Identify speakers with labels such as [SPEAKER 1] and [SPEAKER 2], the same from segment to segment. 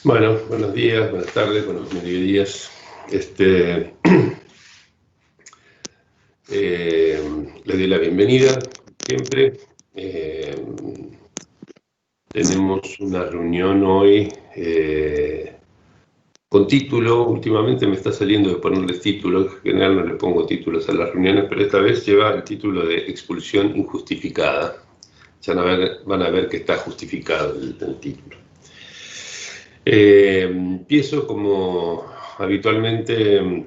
[SPEAKER 1] Bueno, buenos días, buenas tardes, buenos mediodías. Les doy la bienvenida, siempre. Eh, Tenemos una reunión hoy con título. Últimamente me está saliendo de ponerles títulos. En general no le pongo títulos a las reuniones, pero esta vez lleva el título de expulsión injustificada. Ya van a ver que está justificado el título. Empiezo como habitualmente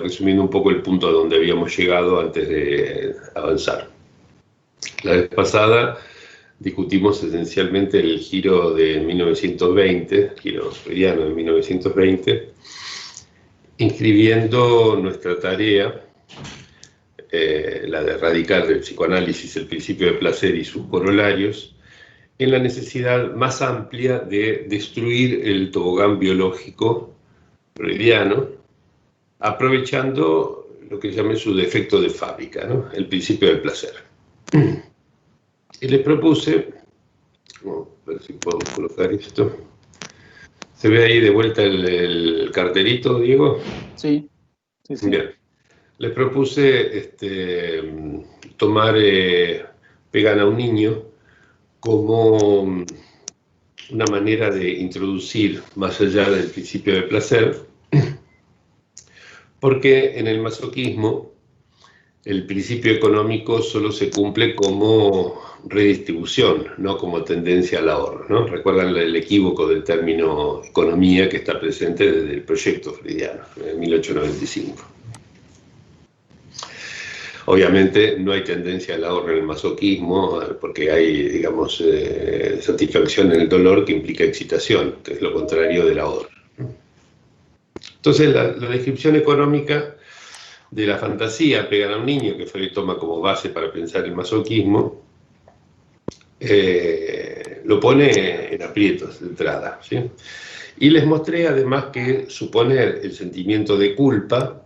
[SPEAKER 1] resumiendo un poco el punto a donde habíamos llegado antes de avanzar. La vez pasada discutimos esencialmente el giro de 1920, giro freudiano de 1920, inscribiendo nuestra tarea, la de erradicar del psicoanálisis el principio de placer y sus corolarios, en la necesidad más amplia de destruir el tobogán biológico freudiano, aprovechando lo que llamé su defecto de fábrica, ¿no? El principio del placer. Y les propuse, a ver si puedo colocar esto. ¿Se ve ahí de vuelta el cartelito, Diego?
[SPEAKER 2] Sí.
[SPEAKER 1] Bien. Les propuse tomar Pegan a un niño como una manera de introducir más allá del principio del placer, porque en el masoquismo el principio económico solo se cumple como redistribución, no como tendencia al ahorro, ¿no? Recuerdan el equívoco del término economía que está presente desde el proyecto freudiano, en 1895. Obviamente no hay tendencia al ahorro en el masoquismo, porque hay, digamos, satisfacción en el dolor que implica excitación, que es lo contrario del ahorro. Entonces la descripción económica de la fantasía Pegan a un niño, que Freud toma como base para pensar el masoquismo, lo pone en aprietos de entrada, ¿sí? Y les mostré además que suponer el sentimiento de culpa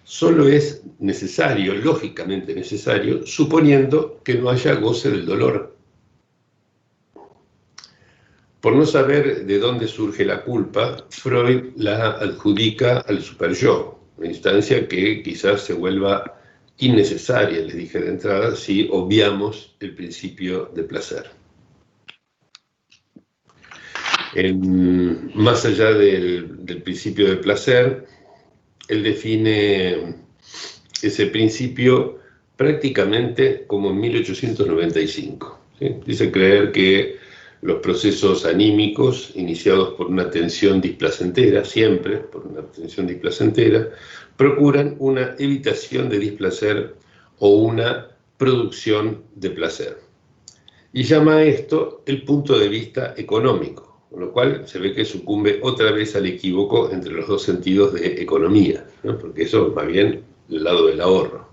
[SPEAKER 1] solo es necesario, lógicamente necesario, suponiendo que no haya goce del dolor. Por no saber de dónde surge la culpa, Freud la adjudica al superyo, una instancia que quizás se vuelva innecesaria, les dije de entrada, si obviamos el principio de placer. Más allá del principio de placer, él define ese principio prácticamente como en 1895. ¿Sí? Dice creer que los procesos anímicos, iniciados por una tensión displacentera, siempre por una tensión displacentera, procuran una evitación de displacer o una producción de placer. Y llama a esto el punto de vista económico, con lo cual se ve que sucumbe otra vez al equívoco entre los dos sentidos de economía, ¿no? Porque eso es más bien el lado del ahorro.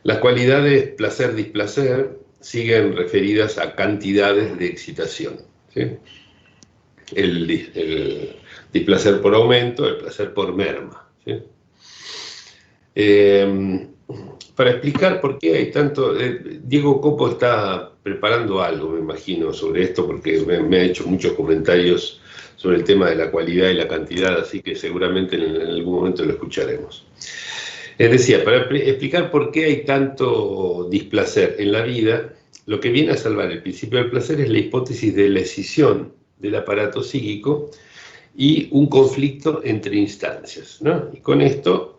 [SPEAKER 1] Las cualidades placer-displacer siguen referidas a cantidades de excitación, ¿sí? El displacer por aumento, el placer por merma, ¿sí? Para explicar por qué hay tanto... Diego Copo está preparando algo, me imagino, sobre esto, porque me ha hecho muchos comentarios sobre el tema de la cualidad y la cantidad, así que seguramente en algún momento lo escucharemos. Decía, para explicar por qué hay tanto displacer en la vida, lo que viene a salvar el principio del placer es la hipótesis de la escisión del aparato psíquico y un conflicto entre instancias, ¿no? Y con esto,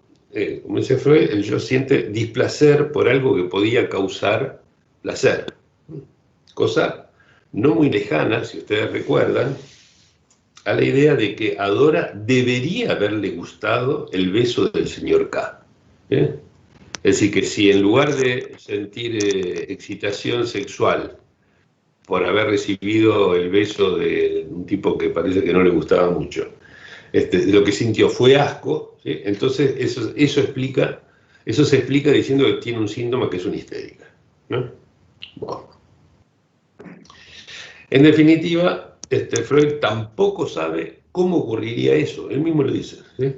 [SPEAKER 1] como dice Freud, el yo siente displacer por algo que podía causar placer. Cosa no muy lejana, si ustedes recuerdan, a la idea de que a Dora debería haberle gustado el beso del señor K. Es decir, que si en lugar de sentir excitación sexual por haber recibido el beso de un tipo que parece que no le gustaba mucho, lo que sintió fue asco, ¿sí? Entonces eso se explica diciendo que tiene un síntoma que es una histérica, ¿no? Bueno. En definitiva, Freud tampoco sabe cómo ocurriría eso, él mismo lo dice, ¿sí?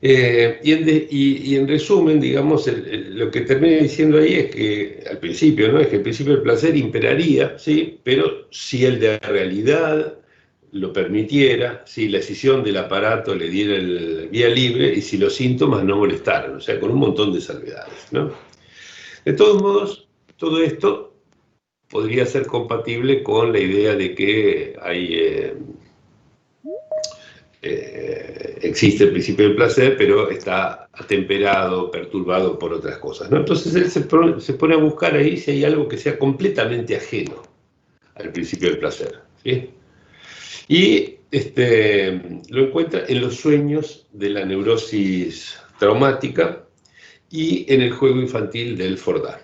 [SPEAKER 1] Y en resumen, digamos, lo que termina diciendo ahí es que, al principio, ¿no? Es que el principio del placer imperaría, ¿sí? Pero si el de la realidad lo permitiera, si la escisión del aparato le diera el vía libre y si los síntomas no molestaran, o sea, con un montón de salvedades, ¿no? De todos modos, todo esto podría ser compatible con la idea de que existe el principio del placer, pero está atemperado, perturbado por otras cosas, ¿no? Entonces él se pone a buscar ahí si hay algo que sea completamente ajeno al principio del placer, ¿sí? Y lo encuentra en los sueños de la neurosis traumática y en el juego infantil del Fordá.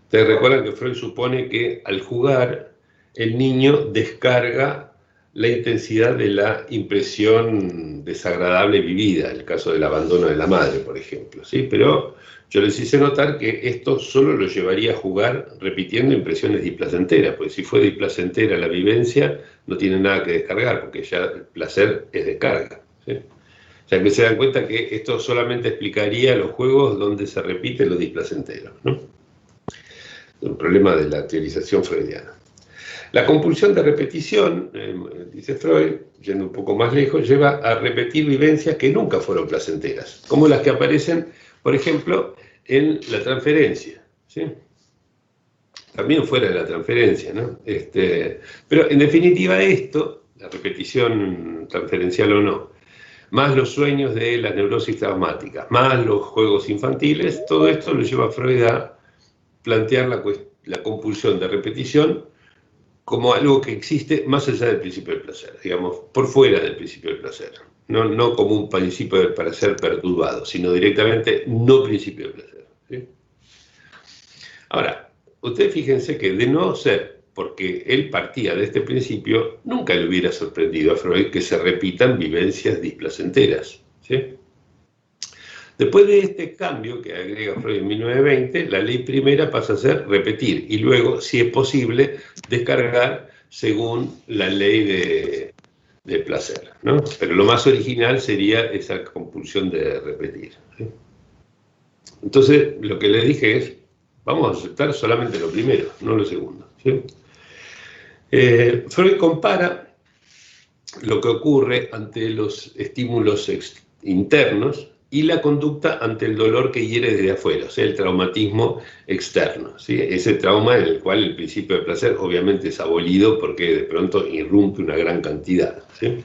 [SPEAKER 1] Ustedes recuerdan que Freud supone que al jugar el niño descarga la intensidad de la impresión desagradable vivida, el caso del abandono de la madre, por ejemplo, ¿sí? Pero yo les hice notar que esto solo lo llevaría a jugar repitiendo impresiones displacenteras, porque si fue displacentera la vivencia, no tiene nada que descargar, porque ya el placer es descarga, ¿sí? O sea que se dan cuenta que esto solamente explicaría los juegos donde se repite lo displacentero, ¿no? Un problema de la teorización freudiana. La compulsión de repetición, dice Freud, yendo un poco más lejos, lleva a repetir vivencias que nunca fueron placenteras, como las que aparecen, por ejemplo, en la transferencia, ¿sí? También fuera de la transferencia, ¿no? Pero en definitiva esto, la repetición transferencial o no, más los sueños de las neurosis traumáticas, más los juegos infantiles, todo esto lo lleva a Freud a plantear la compulsión de repetición como algo que existe más allá del principio del placer, digamos, por fuera del principio del placer. No como un principio del placer perturbado, sino directamente no principio del placer, ¿sí? Ahora, ustedes fíjense que de no ser porque él partía de este principio, nunca le hubiera sorprendido a Freud que se repitan vivencias displacenteras, ¿sí? Después de este cambio que agrega Freud en 1920, la ley primera pasa a ser repetir y luego, si es posible, descargar según la ley de placer, ¿no? Pero lo más original sería esa compulsión de repetir, ¿sí? Entonces, lo que le dije es, vamos a aceptar solamente lo primero, no lo segundo, ¿sí? Freud compara lo que ocurre ante los estímulos internos y la conducta ante el dolor que hiere desde afuera, o sea, el traumatismo externo, ¿sí? Ese trauma en el cual el principio de placer obviamente es abolido porque de pronto irrumpe una gran cantidad, ¿sí?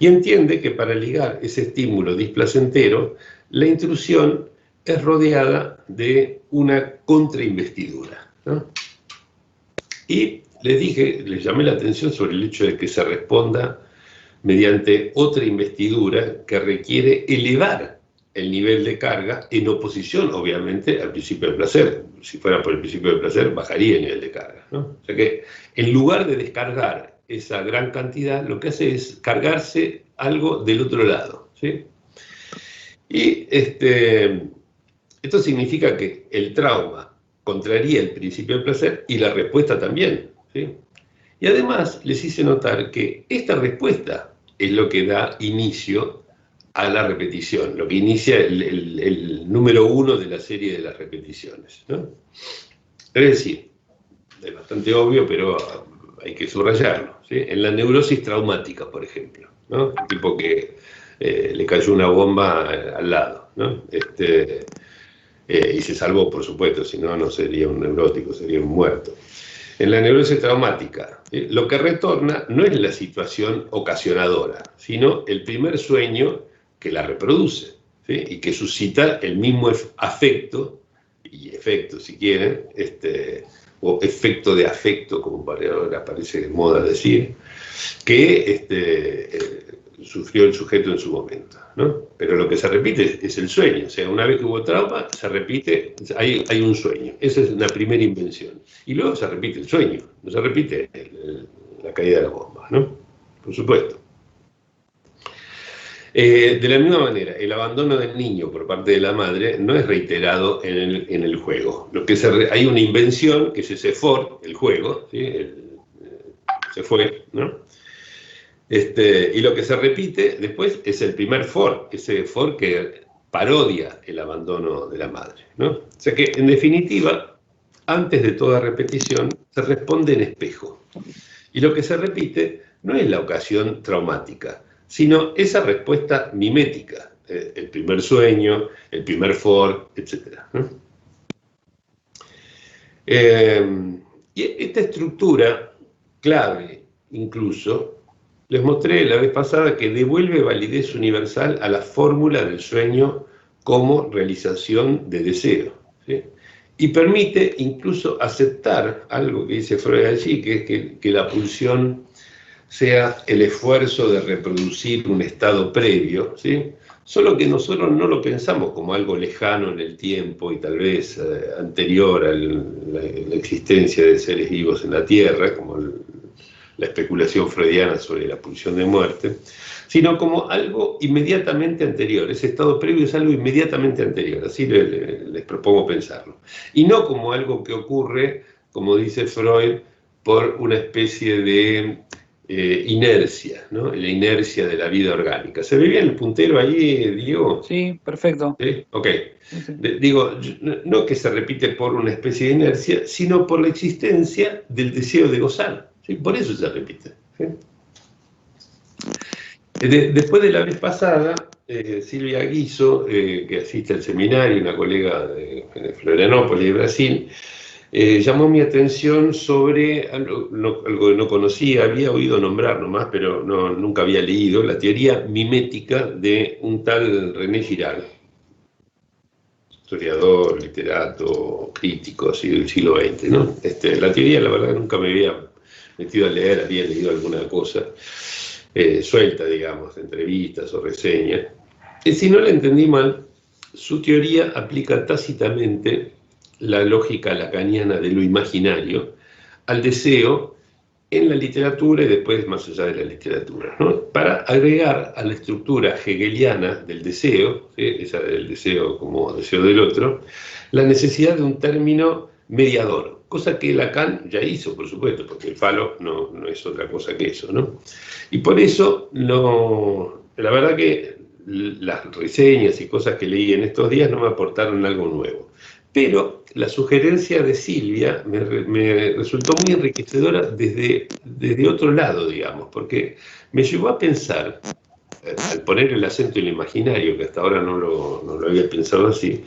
[SPEAKER 1] Y entiende que para ligar ese estímulo displacentero, la intrusión es rodeada de una contrainvestidura, ¿no? Y les llamé la atención sobre el hecho de que se responda mediante otra investidura que requiere elevar el nivel de carga en oposición, obviamente, al principio del placer. Si fuera por el principio del placer, bajaría el nivel de carga, ¿no? O sea que, en lugar de descargar esa gran cantidad, lo que hace es cargarse algo del otro lado, ¿sí? Y esto significa que el trauma contraría el principio del placer y la respuesta también, ¿sí? Y además les hice notar que esta respuesta es lo que da inicio a la repetición, lo que inicia el número 1 de la serie de las repeticiones, ¿no? Es decir, es bastante obvio, pero hay que subrayarlo, ¿sí? En la neurosis traumática, por ejemplo, ¿no? El tipo que le cayó una bomba al lado, ¿no? Y se salvó, por supuesto, si no, no sería un neurótico, sería un muerto. En la neurosis traumática, lo que retorna no es la situación ocasionadora, sino el primer sueño que la reproduce, ¿sí? Y que suscita el mismo afecto, y efecto si quieren, o efecto de afecto, como ahora parece de moda decir, que sufrió el sujeto en su momento, ¿no? Pero lo que se repite es el sueño, o sea, una vez que hubo trauma, se repite, hay un sueño, esa es una primera invención, y luego se repite el sueño, no se repite la caída de la bomba, ¿no? Por supuesto. De la misma manera, el abandono del niño por parte de la madre no es reiterado en el juego. Hay una invención, que es ese for, el juego, ¿sí? Se fue, ¿no? Y lo que se repite después es el primer for, ese for que parodia el abandono de la madre, ¿no? O sea que, en definitiva, antes de toda repetición, se responde en espejo. Y lo que se repite no es la ocasión traumática, sino esa respuesta mimética, el primer sueño, el primer for, etc. Y esta estructura clave, incluso, les mostré la vez pasada que devuelve validez universal a la fórmula del sueño como realización de deseo, ¿sí? Y permite incluso aceptar algo que dice Freud allí, que es que la pulsión sea el esfuerzo de reproducir un estado previo, ¿sí? Solo que nosotros no lo pensamos como algo lejano en el tiempo y tal vez anterior a la existencia de seres vivos en la Tierra, como la especulación freudiana sobre la pulsión de muerte, sino como algo inmediatamente anterior. Ese estado previo es algo inmediatamente anterior, así les propongo pensarlo. Y no como algo que ocurre, como dice Freud, por una especie de inercia, ¿no? La inercia de la vida orgánica. ¿Se ve bien el puntero ahí, Diego?
[SPEAKER 2] Sí, perfecto.
[SPEAKER 1] ¿Sí? Ok.
[SPEAKER 2] Sí, sí.
[SPEAKER 1] Digo, no que se repite por una especie de inercia, sino por la existencia del deseo de gozar. ¿Sí? Por eso se repite. ¿Sí? Después de la vez pasada, Silvia Guiso, que asiste al seminario, una colega de Florianópolis, de Brasil, llamó mi atención sobre algo que no conocía, había oído nombrar nomás, pero nunca había leído, la teoría mimética de un tal René Girard, historiador, literato, crítico así, del siglo XX, ¿no? La teoría, la verdad, nunca me había metido a leer, había leído alguna cosa suelta, digamos, entrevistas o reseñas. Y si no la entendí mal, su teoría aplica tácitamente la lógica lacaniana de lo imaginario al deseo en la literatura y después más allá de la literatura, ¿no? Para agregar a la estructura hegeliana del deseo, ¿sí? Esa del deseo como deseo del otro, la necesidad de un término mediador, cosa que Lacan ya hizo, por supuesto, porque el falo no es otra cosa que eso, ¿no? Y por eso, la verdad que las reseñas y cosas que leí en estos días no me aportaron algo nuevo. Pero la sugerencia de Silvia me resultó muy enriquecedora desde otro lado, digamos, porque me llevó a pensar, al poner el acento en lo imaginario, que hasta ahora no lo había pensado así,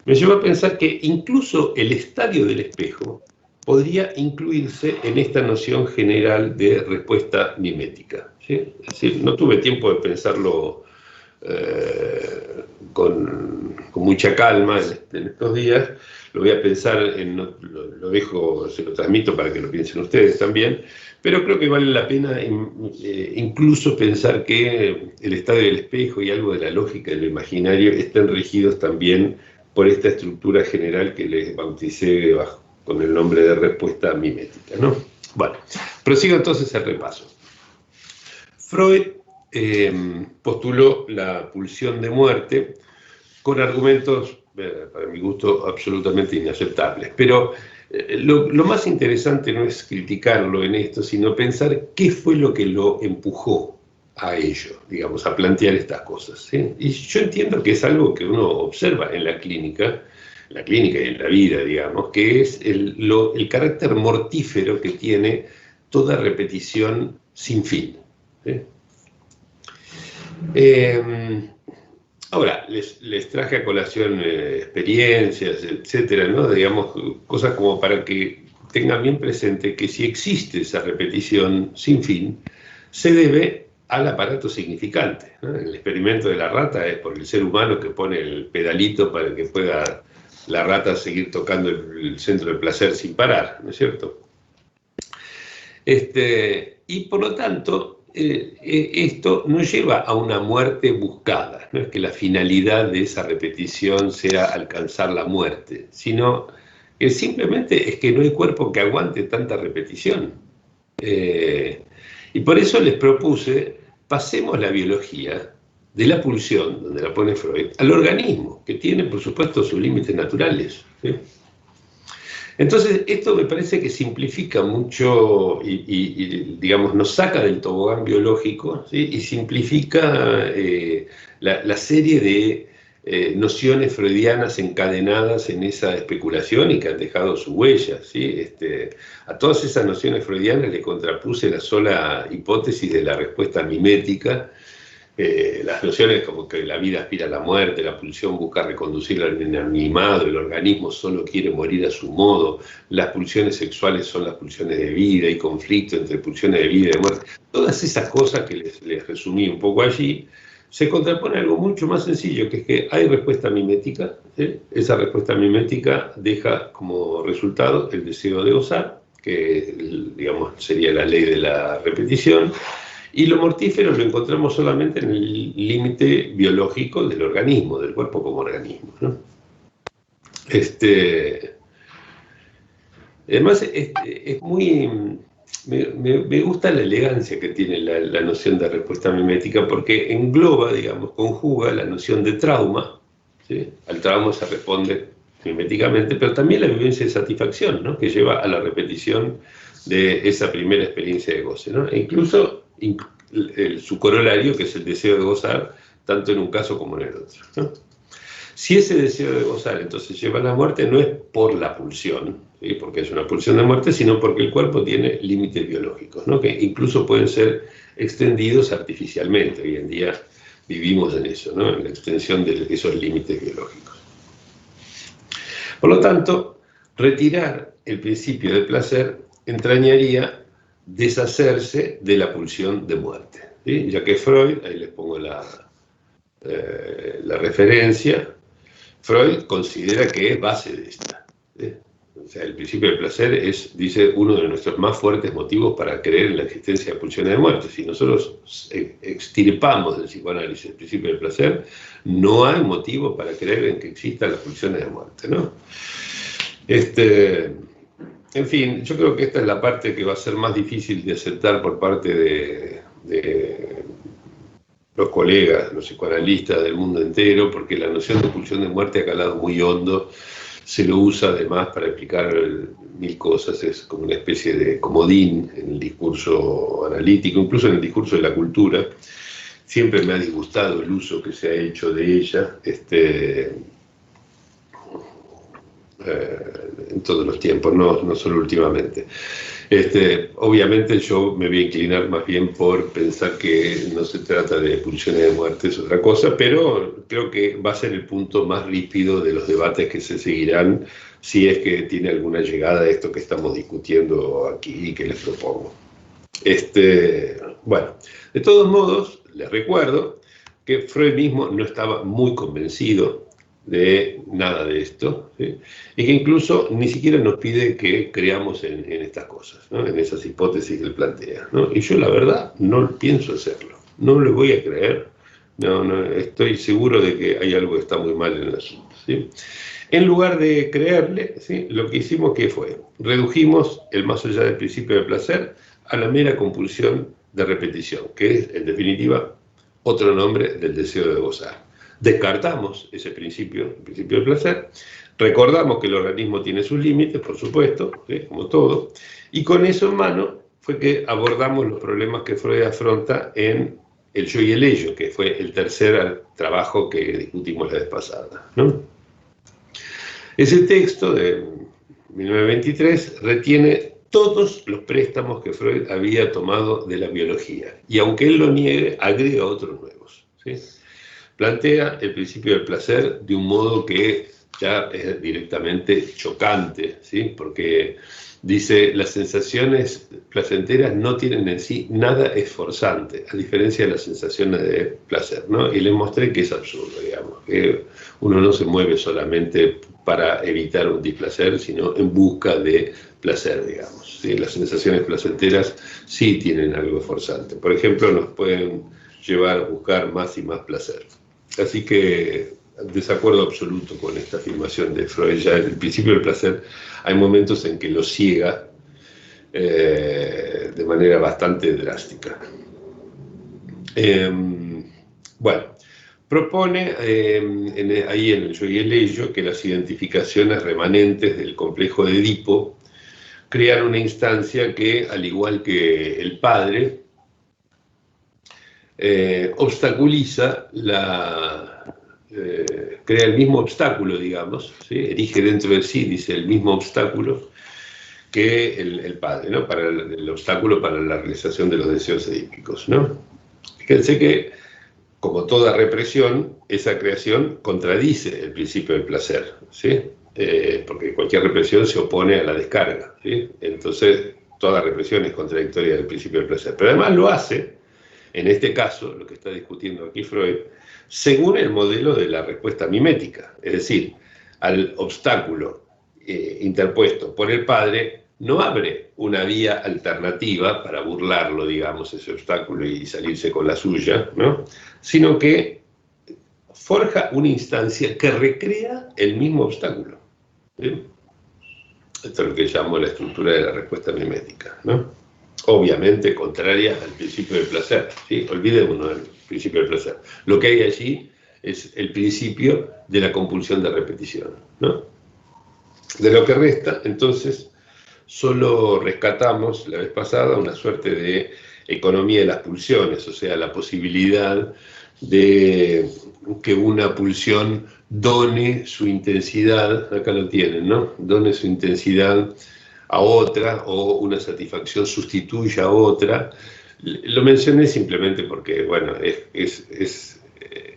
[SPEAKER 1] me llevó a pensar que incluso el estadio del espejo podría incluirse en esta noción general de respuesta mimética, ¿sí? Es decir, no tuve tiempo de pensarlo con mucha calma en estos días, lo voy a pensar, lo dejo, se lo transmito para que lo piensen ustedes también, pero creo que vale la pena incluso pensar que el estadio del espejo y algo de la lógica de lo imaginario están regidos también por esta estructura general que les bauticé con el nombre de respuesta mimética, ¿no? Bueno, prosigo entonces el repaso. Freud postuló la pulsión de muerte con argumentos, para mi gusto, absolutamente inaceptables. Pero lo más interesante no es criticarlo en esto, sino pensar qué fue lo que lo empujó a ello, digamos, a plantear estas cosas, ¿sí? Y yo entiendo que es algo que uno observa en la clínica y en la vida, digamos, que es el carácter mortífero que tiene toda repetición sin fin, ¿sí? Ahora, les traje a colación experiencias, etcétera, ¿no? Digamos, cosas como para que tengan bien presente que si existe esa repetición sin fin, se debe al aparato significante, ¿no? El experimento de la rata es por el ser humano que pone el pedalito para que pueda la rata seguir tocando el centro del placer sin parar, ¿no es cierto? Y por lo tanto, esto no lleva a una muerte buscada, no es que la finalidad de esa repetición sea alcanzar la muerte, sino que simplemente es que no hay cuerpo que aguante tanta repetición. Y por eso les propuse, pasemos la biología de la pulsión, donde la pone Freud, al organismo, que tiene por supuesto sus límites naturales, ¿sí? Entonces, esto me parece que simplifica mucho y digamos, nos saca del tobogán biológico, ¿sí? Y simplifica la serie de nociones freudianas encadenadas en esa especulación y que han dejado su huella, ¿sí? A todas esas nociones freudianas le contrapuse la sola hipótesis de la respuesta mimética. Las nociones como que la vida aspira a la muerte, la pulsión busca reconducirla al inanimado, el organismo solo quiere morir a su modo, las pulsiones sexuales son las pulsiones de vida y conflicto entre pulsiones de vida y de muerte. Todas esas cosas que les resumí un poco allí, se contrapone algo mucho más sencillo, que es que hay respuesta mimética, ¿sí? Esa respuesta mimética deja como resultado el deseo de gozar, que digamos sería la ley de la repetición, y lo mortífero lo encontramos solamente en el límite biológico del organismo, del cuerpo como organismo, ¿no? Además, es muy... Me gusta la elegancia que tiene la noción de respuesta mimética, porque engloba, digamos, conjuga la noción de trauma, ¿sí? Al trauma se responde miméticamente, pero también la vivencia de satisfacción, ¿no? Que lleva a la repetición de esa primera experiencia de goce, ¿no? E incluso su corolario, que es el deseo de gozar, tanto en un caso como en el otro, ¿no? Si ese deseo de gozar entonces lleva a la muerte, no es por la pulsión, ¿sí? Porque es una pulsión de muerte, sino porque el cuerpo tiene límites biológicos, ¿no? Que incluso pueden ser extendidos artificialmente. Hoy en día vivimos en eso, ¿no? En la extensión de esos límites biológicos. Por lo tanto, retirar el principio del placer entrañaría deshacerse de la pulsión de muerte, ¿sí? Ya que Freud, ahí les pongo la referencia, Freud considera que es base de esta, ¿sí? O sea, el principio del placer es, dice, uno de nuestros más fuertes motivos para creer en la existencia de pulsiones de muerte. Si nosotros extirpamos del psicoanálisis el principio del placer, no hay motivo para creer en que existan las pulsiones de muerte, ¿no? En fin, yo creo que esta es la parte que va a ser más difícil de aceptar por parte de los colegas, los psicoanalistas del mundo entero, porque la noción de pulsión de muerte ha calado muy hondo, se lo usa además para explicar mil cosas, es como una especie de comodín en el discurso analítico, incluso en el discurso de la cultura. Siempre me ha disgustado el uso que se ha hecho de ella, en todos los tiempos, no solo últimamente. Obviamente yo me voy a inclinar más bien por pensar que no se trata de pulsiones de muerte, es otra cosa, pero creo que va a ser el punto más ríspido de los debates que se seguirán, si es que tiene alguna llegada a esto que estamos discutiendo aquí y que les propongo. Bueno, de todos modos, les recuerdo que Freud mismo no estaba muy convencido de nada de esto, ¿sí? Y que incluso ni siquiera nos pide que creamos en estas cosas, ¿no? En esas hipótesis que él plantea, ¿no? Y yo la verdad no pienso hacerlo, no le voy a creer, no, estoy seguro de que hay algo que está muy mal en el asunto, ¿sí? En lugar de creerle, ¿sí? Lo que hicimos, ¿qué fue? Redujimos el más allá del principio del placer a la mera compulsión de repetición, que es, en definitiva, otro nombre del deseo de gozar. Descartamos ese principio, el principio del placer, recordamos que el organismo tiene sus límites, por supuesto, ¿sí? Como todo, y con eso en mano fue que abordamos los problemas que Freud afronta en El yo y el ello, que fue el tercer trabajo que discutimos la vez pasada, ¿no? Ese texto de 1923 retiene todos los préstamos que Freud había tomado de la biología, y aunque él lo niegue, agrega otros nuevos, ¿sí? Plantea el principio del placer de un modo que ya es directamente chocante, ¿sí? Porque dice, las sensaciones placenteras no tienen en sí nada esforzante, a diferencia de las sensaciones de placer, ¿no? Y le mostré que es absurdo, digamos, que uno no se mueve solamente para evitar un displacer, sino en busca de placer, digamos, ¿sí? Las sensaciones placenteras sí tienen algo esforzante. Por ejemplo, nos pueden llevar a buscar más y más placer. Así que desacuerdo absoluto con esta afirmación de Freud. Ya en el principio del placer hay momentos en que lo ciega de manera bastante drástica. Bueno, propone ahí en el yo y el ello que las identificaciones remanentes del complejo de Edipo crean una instancia que, al igual que el padre, obstaculiza crea el mismo obstáculo, digamos, ¿sí? Erige dentro de sí, dice, el mismo obstáculo que el padre, ¿no? Para el obstáculo para la realización de los deseos edípicos, ¿no? Fíjense que, como toda represión, esa creación contradice el principio del placer, ¿sí? Porque cualquier represión se opone a la descarga, ¿sí? Entonces, toda represión es contradictoria del principio del placer. Pero además lo hace, en este caso, lo que está discutiendo aquí Freud, según el modelo de la respuesta mimética. Es decir, al obstáculo interpuesto por el padre, no abre una vía alternativa para burlarlo, digamos, ese obstáculo y salirse con la suya, ¿no? Sino que forja una instancia que recrea el mismo obstáculo, ¿sí? Esto es lo que llamo la estructura de la respuesta mimética, ¿no? Obviamente contraria al principio del placer, ¿sí? Olvidémonos del principio del placer. Lo que hay allí es el principio de la compulsión de repetición, ¿no? De lo que resta, entonces, solo rescatamos la vez pasada una suerte de economía de las pulsiones, o sea, la posibilidad de que una pulsión done su intensidad, acá lo tienen, ¿no? Done su intensidad a otra, o una satisfacción sustituya a otra. Lo mencioné simplemente porque, bueno, ese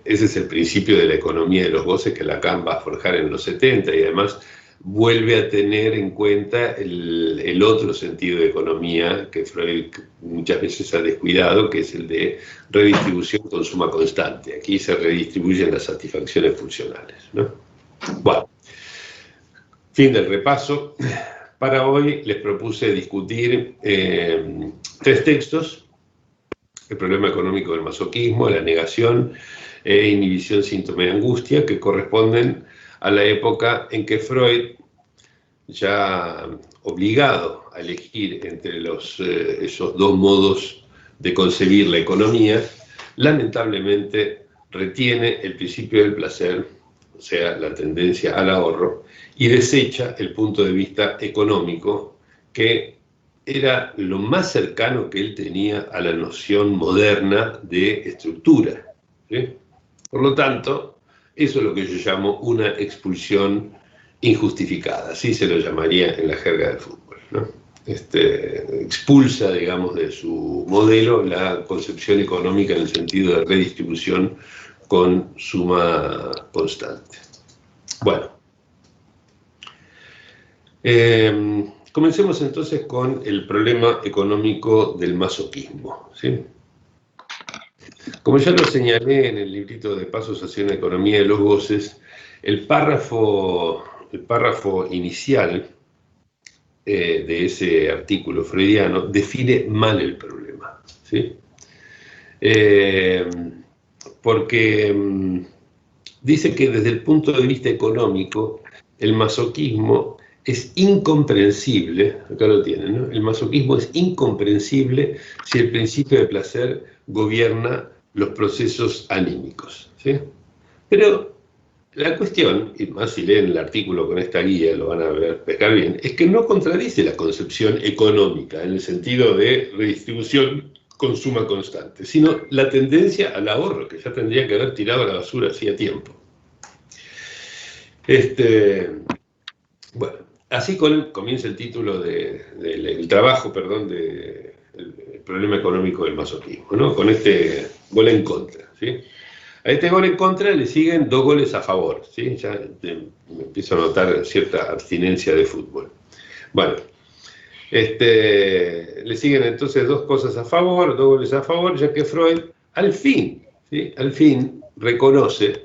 [SPEAKER 1] es el principio de la economía de los goces que Lacan va a forjar en los 70, y además vuelve a tener en cuenta el otro sentido de economía que Freud muchas veces ha descuidado, que es el de redistribución con suma constante. Aquí se redistribuyen las satisfacciones funcionales, ¿no? Bueno, fin del repaso. Para hoy les propuse discutir 3 textos: el problema económico del masoquismo, la negación e inhibición, síntoma de angustia, que corresponden a la época en que Freud, ya obligado a elegir entre esos dos modos de concebir la economía, lamentablemente retiene el principio del placer, o sea, la tendencia al ahorro, y desecha el punto de vista económico, que era lo más cercano que él tenía a la noción moderna de estructura, ¿sí? Por lo tanto, eso es lo que yo llamo una expulsión injustificada, así se lo llamaría en la jerga del fútbol, ¿no? Expulsa, digamos, de su modelo la concepción económica en el sentido de redistribución con suma constante. Bueno, comencemos entonces con el problema económico del masoquismo, ¿sí? Como ya lo señalé en el librito de Pasos hacia una economía de los goces, el párrafo inicial de ese artículo freudiano define mal el problema, ¿sí? Porque dice que desde el punto de vista económico, el masoquismo es incomprensible, acá lo tienen, ¿no? El masoquismo es incomprensible si el principio de placer gobierna los procesos anímicos, ¿sí? Pero la cuestión, y más si leen el artículo con esta guía, lo van a ver, pescar bien, es que no contradice la concepción económica en el sentido de redistribución con suma constante, sino la tendencia al ahorro, que ya tendría que haber tirado a la basura hacía tiempo. Bueno, así comienza el título del trabajo, perdón, del problema económico del masoquismo, ¿no? Con este gol en contra, ¿sí? A este gol en contra le siguen 2 goles a favor, ¿sí? Ya me empiezo a notar cierta abstinencia de fútbol. Bueno, le siguen entonces 2 cosas a favor, 2 goles a favor, ya que Freud al fin, ¿sí? Al fin reconoce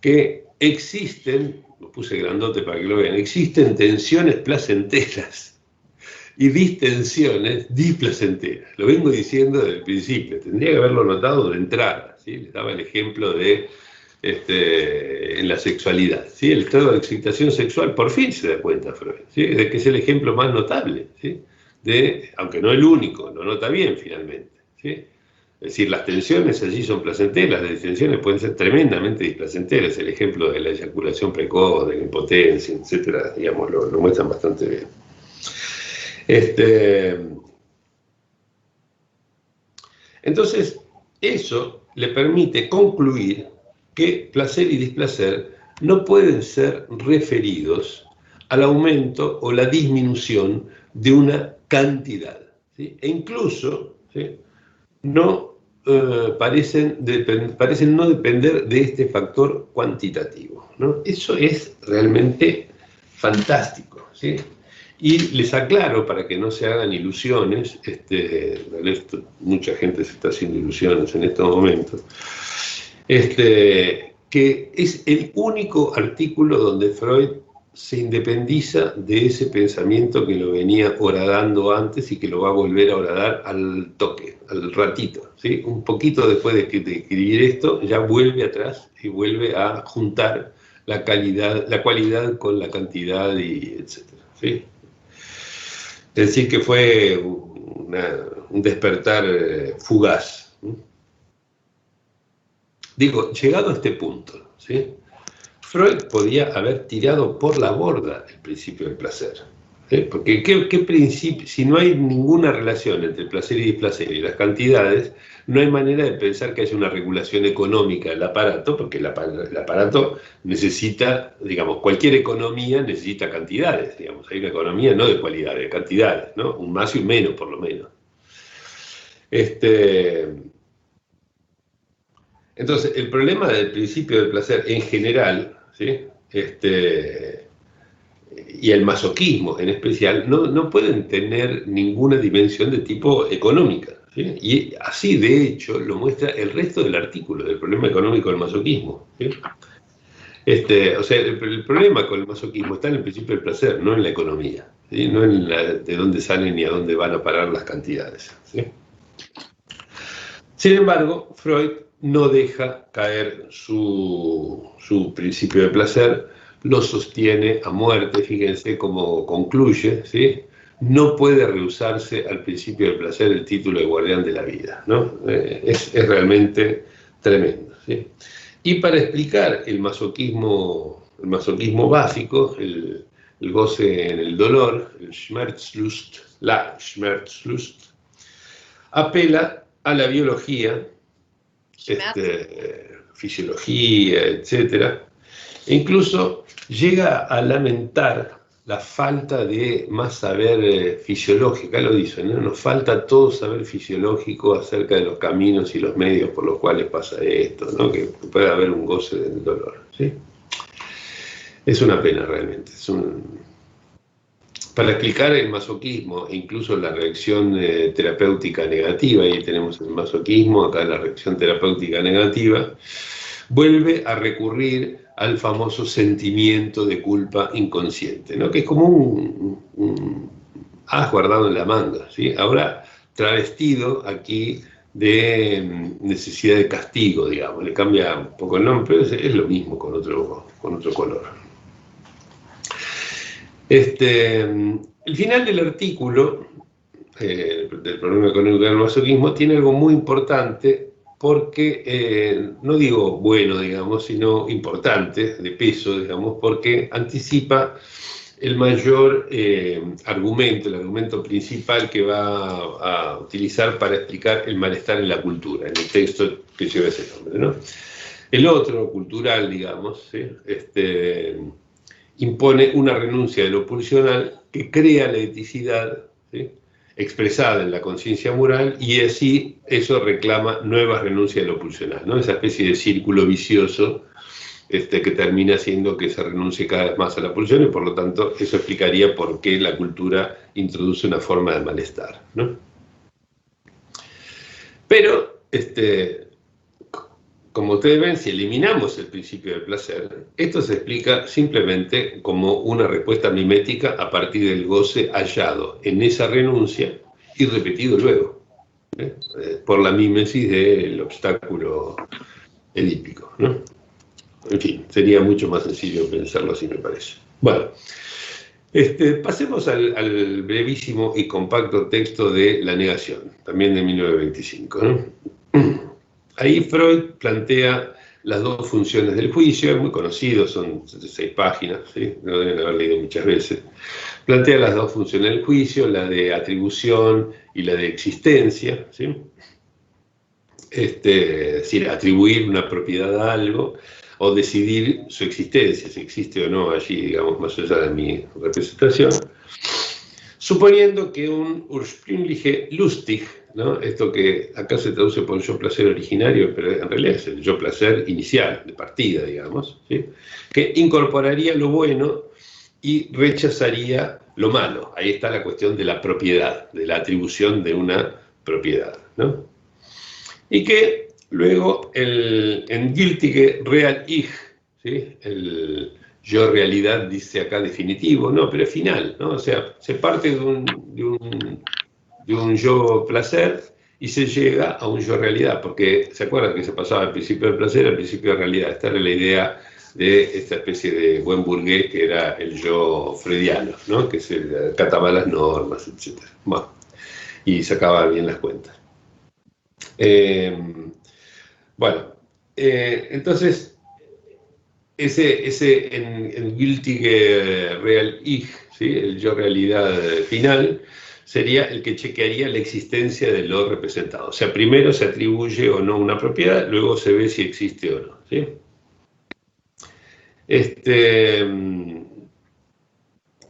[SPEAKER 1] que existen, lo puse grandote para que lo vean, existen tensiones placenteras y distensiones displacenteras. Lo vengo diciendo desde el principio, tendría que haberlo notado de entrada, ¿sí? Les daba el ejemplo de en la sexualidad, ¿sí? El estado de excitación sexual, por fin se da cuenta Freud, ¿sí? De que es el ejemplo más notable, ¿sí? Aunque no el único, lo nota bien finalmente, ¿sí? Es decir, las tensiones allí son placenteras, las distensiones pueden ser tremendamente displacenteras. El ejemplo de la eyaculación precoz, de la impotencia, etcétera, digamos, lo muestran bastante bien. Entonces, eso le permite concluir que placer y displacer no pueden ser referidos al aumento o la disminución de una cantidad, ¿sí? E incluso, ¿sí?, no parecen no depender de este factor cuantitativo, ¿no? Eso es realmente fantástico, ¿sí? Y les aclaro, para que no se hagan ilusiones, mucha gente se está haciendo ilusiones en estos momentos, que es el único artículo donde Freud se independiza de ese pensamiento que lo venía horadando antes y que lo va a volver a horadar al toque, al ratito, ¿sí? Un poquito después de escribir esto, ya vuelve atrás y vuelve a juntar la cualidad con la cantidad, y etcétera, ¿sí? Es decir, que fue un despertar fugaz. Digo, llegado a este punto, ¿sí?, Freud podía haber tirado por la borda el principio del placer, ¿sí? Porque ¿qué principio? Si no hay ninguna relación entre el placer y displacer y las cantidades, no hay manera de pensar que haya una regulación económica del aparato, porque el aparato necesita, digamos, cualquier economía necesita cantidades, digamos. Hay una economía no de cualidad, de cantidades, ¿no? Un más y un menos, por lo menos. Entonces, el problema del principio del placer en general, ¿sí?, y el masoquismo en especial, no pueden tener ninguna dimensión de tipo económica, ¿sí? Y así, de hecho, lo muestra el resto del artículo, del problema económico del masoquismo, ¿sí? O sea, el problema con el masoquismo está en el principio del placer, no en la economía, ¿sí? No en de dónde salen ni a dónde van a parar las cantidades, ¿sí? Sin embargo, Freud no deja caer su principio de placer, lo sostiene a muerte. Fíjense cómo concluye, ¿sí? No puede rehusarse al principio del placer el título de guardián de la vida, ¿no? Es realmente tremendo, ¿sí? Y para explicar el masoquismo básico, el goce en el dolor, el Schmerzlust, la Schmerzlust, apela a la biología, fisiología, etcétera, e incluso llega a lamentar la falta de más saber fisiológico. Lo dice, ¿no? Nos falta todo saber fisiológico acerca de los caminos y los medios por los cuales pasa esto, ¿no? Que puede haber un goce del dolor, ¿sí? Es una pena realmente. Para explicar el masoquismo e incluso la reacción terapéutica negativa, y tenemos el masoquismo, acá la reacción terapéutica negativa, vuelve a recurrir al famoso sentimiento de culpa inconsciente, ¿no? Que es como un as guardado en la manga, ¿sí? Ahora travestido aquí de necesidad de castigo, digamos. Le cambia un poco el nombre, pero es lo mismo con otro color. El final del artículo del problema económico del masoquismo tiene algo muy importante, porque, no digo bueno, digamos, sino importante, de peso, digamos, porque anticipa el mayor argumento, el argumento principal que va a utilizar para explicar el malestar en la cultura, en el texto que lleva ese nombre, ¿no? El otro, cultural, digamos, ¿sí?, impone una renuncia de lo pulsional que crea la eticidad, ¿sí?, expresada en la conciencia moral, y así eso reclama nuevas renuncias de lo pulsional, ¿no? Esa especie de círculo vicioso que termina haciendo que se renuncie cada vez más a la pulsión, y por lo tanto eso explicaría por qué la cultura introduce una forma de malestar, ¿no? Pero, como ustedes ven, si eliminamos el principio del placer, esto se explica simplemente como una respuesta mimética a partir del goce hallado en esa renuncia y repetido luego, por la mímesis del obstáculo edípico, ¿no? En fin, sería mucho más sencillo pensarlo así, me parece. Bueno, pasemos al brevísimo y compacto texto de La negación, también de 1925, ¿no? Ahí Freud plantea las dos funciones del juicio, es muy conocido, son 6 páginas, ¿sí? Lo deben haber leído muchas veces. Plantea las dos funciones del juicio, la de atribución y la de existencia, ¿sí? es decir, atribuir una propiedad a algo o decidir su existencia, si existe o no allí, digamos, más allá de mi representación, suponiendo que un ursprüngliche Lustig, ¿no? Esto que acá se traduce por yo placer originario, pero en realidad es el yo placer inicial, de partida, digamos, ¿sí? Que incorporaría lo bueno y rechazaría lo malo. Ahí está la cuestión de la propiedad, de la atribución de una propiedad, ¿no? Y que luego en gültige Real Ich, ¿sí? El yo realidad dice acá definitivo, no, pero es final, ¿no? O sea, se parte de un yo placer y se llega a un yo realidad, porque se acuerdan que se pasaba al principio del placer al principio de realidad. Esta era la idea de esta especie de buen burgués que era el yo freudiano, ¿no? Que se acataba las normas, etc. Bueno, y sacaba bien las cuentas. Bueno, entonces, ese en gültige Real Ich, ¿sí? El yo realidad final, sería el que chequearía la existencia de lo representado. O sea, primero se atribuye o no una propiedad, luego se ve si existe o no, ¿sí? Es que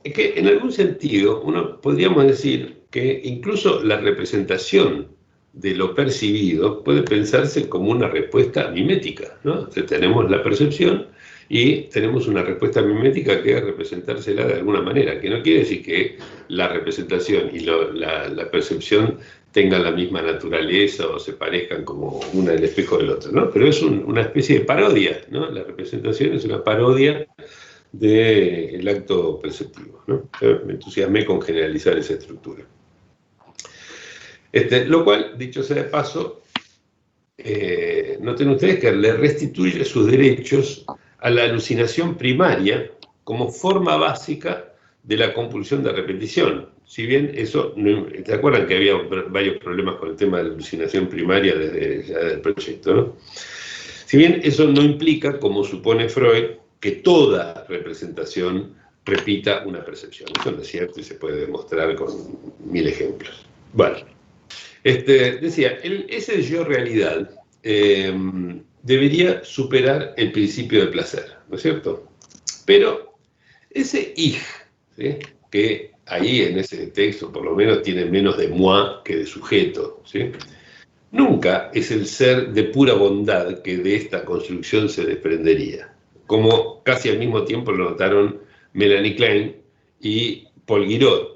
[SPEAKER 1] en algún sentido uno podríamos decir que incluso la representación de lo percibido puede pensarse como una respuesta mimética, ¿no? O sea, tenemos la percepción y tenemos una respuesta mimética que es representársela de alguna manera, que no quiere decir que la representación y la percepción tengan la misma naturaleza o se parezcan como una del espejo del otro, ¿no? Pero es una especie de parodia, ¿no? La representación es una parodia del acto perceptivo, ¿no? Me entusiasmé con generalizar esa estructura. Lo cual, dicho sea de paso, noten ustedes que le restituye sus derechos a la alucinación primaria como forma básica de la compulsión de repetición. Si bien eso, ¿te acuerdan que había varios problemas con el tema de la alucinación primaria desde el proyecto, ¿no? Si bien eso no implica, como supone Freud, que toda representación repita una percepción. Eso no es cierto y se puede demostrar con 1000 ejemplos. Bueno, decía, ese yo realidad debería superar el principio de placer, ¿no es cierto? Pero ese ich, ¿sí? Que ahí en ese texto por lo menos tiene menos de moi que de sujeto, ¿sí? Nunca es el ser de pura bondad que de esta construcción se desprendería, como casi al mismo tiempo lo notaron Melanie Klein y Paul Giraud.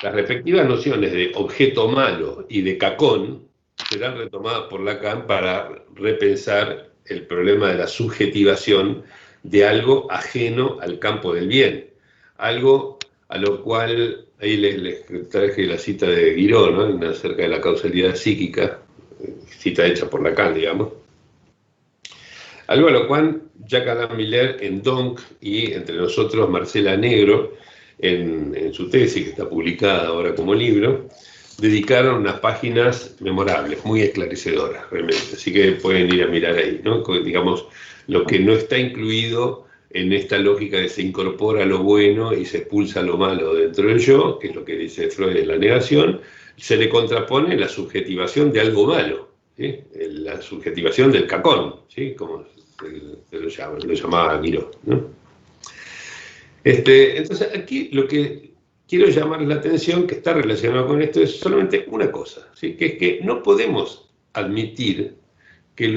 [SPEAKER 1] Las respectivas nociones de objeto malo y de cacón serán retomadas por Lacan para repensar el problema de la subjetivación de algo ajeno al campo del bien, algo a lo cual, ahí les traje la cita de Giraud, ¿no? Acerca de la causalidad psíquica, cita hecha por Lacan, digamos, algo a lo cual Jacques Alain Miller en Donc y entre nosotros Marcela Negro, en su tesis, que está publicada ahora como libro, dedicaron unas páginas memorables, muy esclarecedoras, realmente. Así que pueden ir a mirar ahí, ¿no? Digamos, lo que no está incluido en esta lógica de se incorpora lo bueno y se expulsa lo malo dentro del yo, que es lo que dice Freud en la negación, se le contrapone la subjetivación de algo malo, ¿sí? La subjetivación del cacón, ¿sí? Como se lo llamaba Giraud, ¿no? Entonces, aquí lo que quiero llamar la atención, que está relacionado con esto, es solamente una cosa, ¿sí? Que es que no podemos admitir que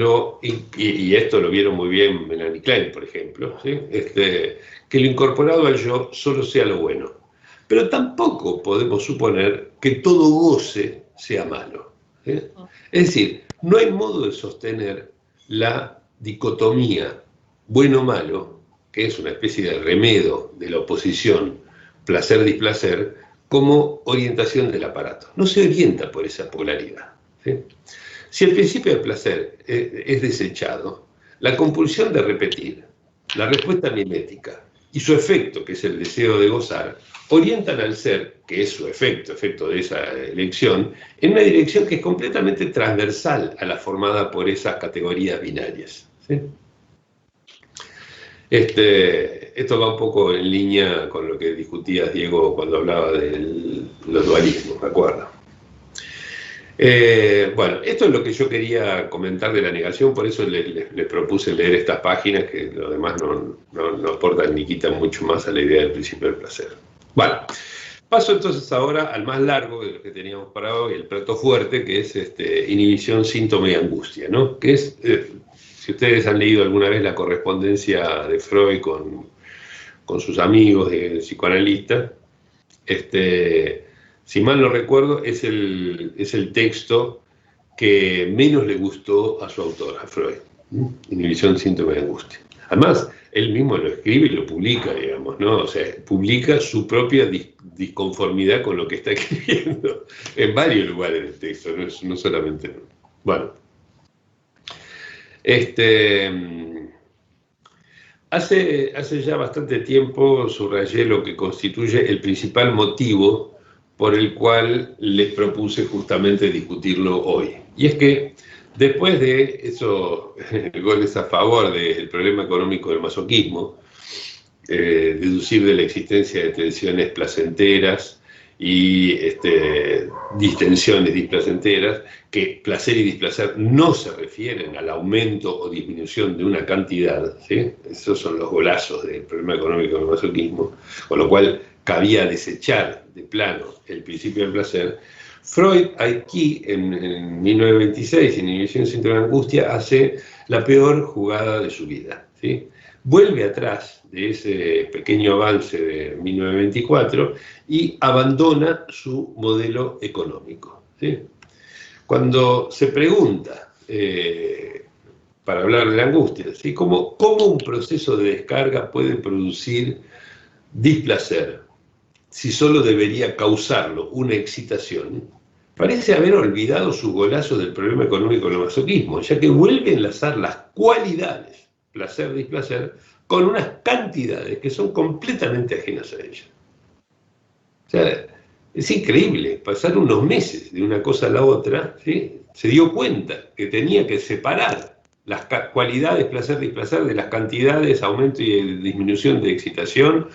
[SPEAKER 1] y esto lo vieron muy bien Melanie Klein, por ejemplo, ¿sí? Que lo incorporado al yo solo sea lo bueno. Pero tampoco podemos suponer que todo goce sea malo, ¿sí? Es decir, no hay modo de sostener la dicotomía bueno-malo, que es una especie de remedo de la oposición placer-displacer, como orientación del aparato. No se orienta por esa polaridad, ¿sí? Si el principio del placer es desechado, la compulsión de repetir, la respuesta mimética y su efecto, que es el deseo de gozar, orientan al ser, que es su efecto de esa elección, en una dirección que es completamente transversal a la formada por esas categorías binarias, ¿sí? Esto va un poco en línea con lo que discutías, Diego, cuando hablaba de los dualismos, ¿me acuerdo? Bueno, esto es lo que yo quería comentar de la negación, por eso les propuse leer estas páginas, que lo demás no aportan ni quitan mucho más a la idea del principio del placer. Bueno, paso entonces ahora al más largo de lo que teníamos para hoy, el plato fuerte, que es inhibición, síntoma y angustia, ¿no? Que es, si ustedes han leído alguna vez la correspondencia de Freud con sus amigos de psicoanalista, si mal no recuerdo, es el texto que menos le gustó a su autor, a Freud. Inhibición, síntoma y angustia. Además, él mismo lo escribe y lo publica, digamos, ¿no? O sea, publica su propia disconformidad con lo que está escribiendo en varios lugares del texto, no solamente. Bueno. Hace ya bastante tiempo subrayé lo que constituye el principal motivo por el cual les propuse justamente discutirlo hoy. Y es que después de esos goles a favor del problema económico del masoquismo, deducir de la existencia de tensiones placenteras y distensiones displacenteras, que placer y displacer no se refieren al aumento o disminución de una cantidad, ¿sí? Esos son los golazos del problema económico del masoquismo, con lo cual cabía desechar de plano el principio del placer. Freud aquí, en 1926, en Inhibición, síntoma y angustia, hace la peor jugada de su vida, ¿sí? Vuelve atrás de ese pequeño avance de 1924 y abandona su modelo económico, ¿sí? Cuando se pregunta, para hablar de la angustia, ¿sí? ¿Cómo un proceso de descarga puede producir displacer si solo debería causarlo una excitación? Parece haber olvidado su golazo del problema económico del masoquismo, ya que vuelve a enlazar las cualidades, placer, displacer, con unas cantidades que son completamente ajenas a ella. O sea, es increíble, pasar unos meses de una cosa a la otra, ¿sí? Se dio cuenta que tenía que separar las cualidades, placer, displacer, de las cantidades, aumento y disminución de excitación,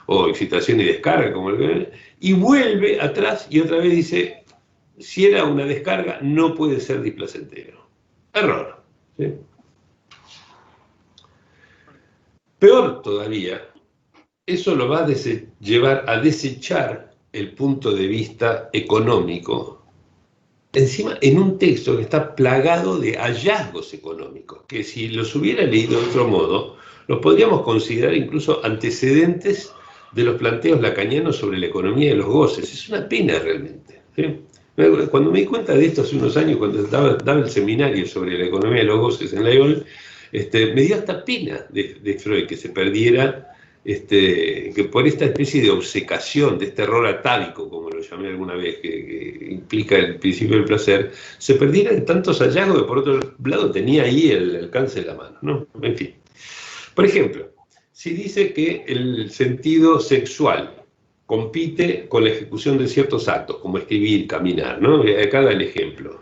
[SPEAKER 1] o excitación y descarga, como lo ven, y vuelve atrás y otra vez dice, si era una descarga, no puede ser displacentero. Error, ¿sí? Peor todavía, eso lo va a llevar a desechar el punto de vista económico, encima en un texto que está plagado de hallazgos económicos, que si los hubiera leído de otro modo, los podríamos considerar incluso antecedentes de los planteos lacanianos sobre la economía de los goces. Es una pena realmente, ¿sí? Cuando me di cuenta de esto hace unos años, cuando daba el seminario sobre la economía de los goces en la EOL, me dio hasta pena de Freud que se perdiera, que por esta especie de obcecación, de este error atávico, como lo llamé alguna vez, que implica el principio del placer, se perdiera en tantos hallazgos que por otro lado tenía ahí el alcance de la mano, ¿no? En fin. Por ejemplo, si dice que el sentido sexual compite con la ejecución de ciertos actos, como escribir, caminar, ¿no? Acá da el ejemplo.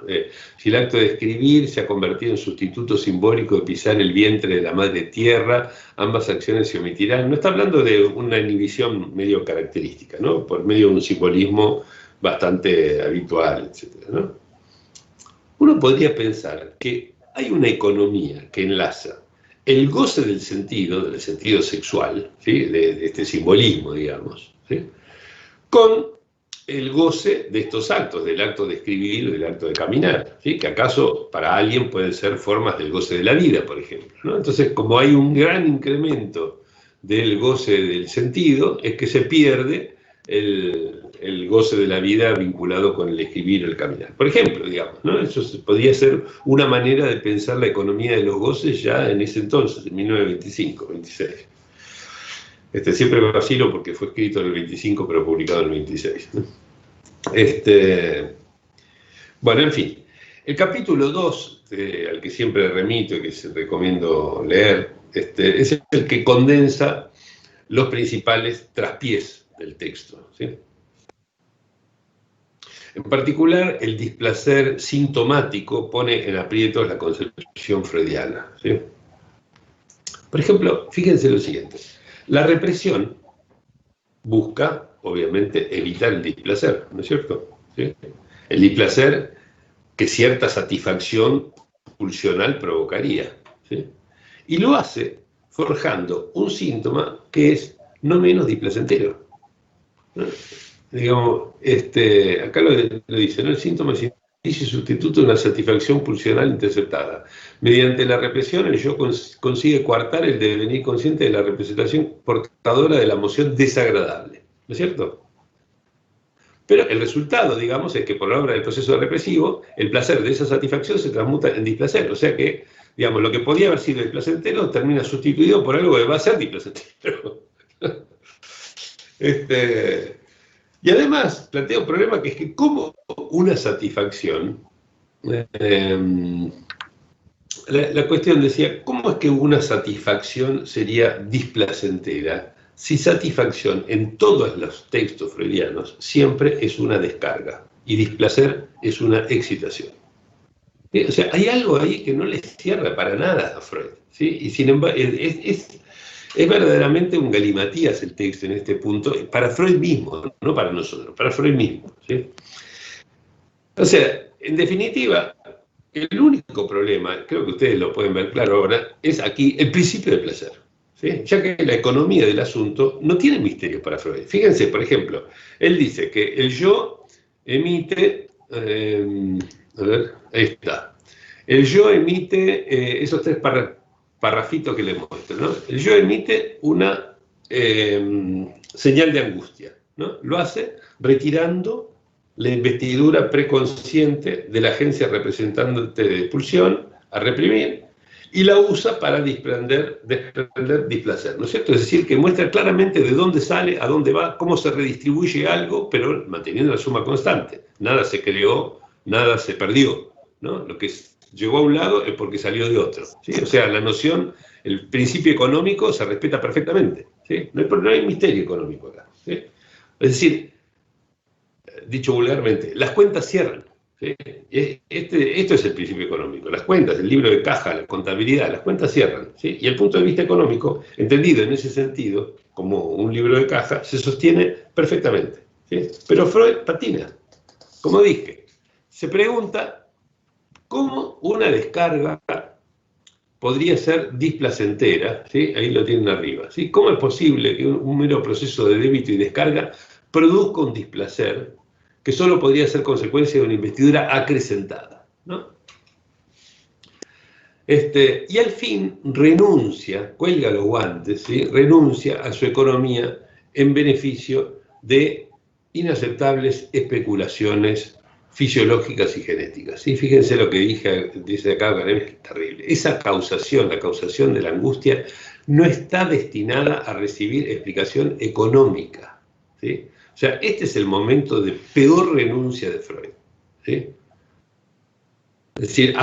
[SPEAKER 1] Si el acto de escribir se ha convertido en sustituto simbólico de pisar el vientre de la madre tierra, ambas acciones se omitirán. No está hablando de una inhibición medio característica, ¿no? Por medio de un simbolismo bastante habitual, etc., ¿no? Uno podría pensar que hay una economía que enlaza el goce del sentido sexual, ¿sí? de este simbolismo, digamos, ¿sí? Con el goce de estos actos, del acto de escribir, del acto de caminar, ¿sí? Que acaso para alguien pueden ser formas del goce de la vida, por ejemplo, ¿no? Entonces, como hay un gran incremento del goce del sentido, es que se pierde el goce de la vida vinculado con el escribir o el caminar. Por ejemplo, digamos, ¿no? Eso podría ser una manera de pensar la economía de los goces ya en ese entonces, en 1925, 26. Siempre me vacilo porque fue escrito en el 25, pero publicado en el 26, ¿no? Bueno, en fin. El capítulo 2, al que siempre remito y que recomiendo leer, es el que condensa los principales traspiés del texto, ¿sí? En particular, el displacer sintomático pone en aprietos la concepción freudiana, ¿sí? Por ejemplo, fíjense lo siguiente. La represión busca, obviamente, evitar el displacer, ¿no es cierto? ¿Sí? El displacer que cierta satisfacción pulsional provocaría, ¿sí? Y lo hace forjando un síntoma que es no menos displacentero, ¿no? Digamos, acá lo dice, ¿no? El síntoma es indicio y sustituto de una satisfacción pulsional interceptada. Mediante la represión, el yo consigue coartar el devenir consciente de la representación portadora de la emoción desagradable, ¿no es cierto? Pero el resultado, digamos, es que por obra del proceso represivo, el placer de esa satisfacción se transmuta en displacer. O sea que, digamos, lo que podía haber sido displacentero termina sustituido por algo que va a ser displacentero. Y además, plantea un problema que es que como una satisfacción, la cuestión decía, ¿cómo es que una satisfacción sería displacentera? Si satisfacción en todos los textos freudianos siempre es una descarga y displacer es una excitación. O sea, hay algo ahí que no le cierra para nada a Freud, ¿sí? Y sin embargo, es verdaderamente un galimatías el texto en este punto, para Freud mismo, no para nosotros, para Freud mismo, ¿sí? O sea, en definitiva, el único problema, creo que ustedes lo pueden ver claro ahora, es aquí el principio del placer, ¿sí? Ya que la economía del asunto no tiene misterio para Freud. Fíjense, por ejemplo, él dice que el yo emite, a ver, ahí está, el yo emite esos tres parrafitos que le muestro, ¿no? El yo emite una señal de angustia, ¿no? Lo hace retirando la investidura preconsciente de la agencia representante de pulsión a reprimir y la usa para desprender displacer, ¿no es cierto? Es decir, que muestra claramente de dónde sale, a dónde va, cómo se redistribuye algo, pero manteniendo la suma constante. Nada se creó, nada se perdió, ¿no? Lo que llegó a un lado es porque salió de otro, ¿sí? O sea, la noción, el principio económico se respeta perfectamente, ¿sí? No hay misterio económico acá, ¿sí? Es decir, dicho vulgarmente, las cuentas cierran, ¿sí? Esto es el principio económico. Las cuentas, el libro de caja, la contabilidad, las cuentas cierran, ¿sí? Y el punto de vista económico, entendido en ese sentido, como un libro de caja, se sostiene perfectamente, ¿sí? Pero Freud patina. Como dije, se pregunta cómo una descarga podría ser displacentera, ¿sí? Ahí lo tienen arriba, ¿sí? ¿Cómo es posible que un mero proceso de débito y descarga produzca un displacer que solo podría ser consecuencia de una investidura acrecentada, ¿no? Y al fin renuncia, cuelga los guantes, ¿sí? Renuncia a su economía en beneficio de inaceptables especulaciones fisiológicas y genéticas, ¿sí? Fíjense lo que dice acá Ganem, es terrible. Esa causación, la causación de la angustia, no está destinada a recibir explicación económica, ¿sí? O sea, este es el momento de peor renuncia de Freud, ¿sí? Es decir,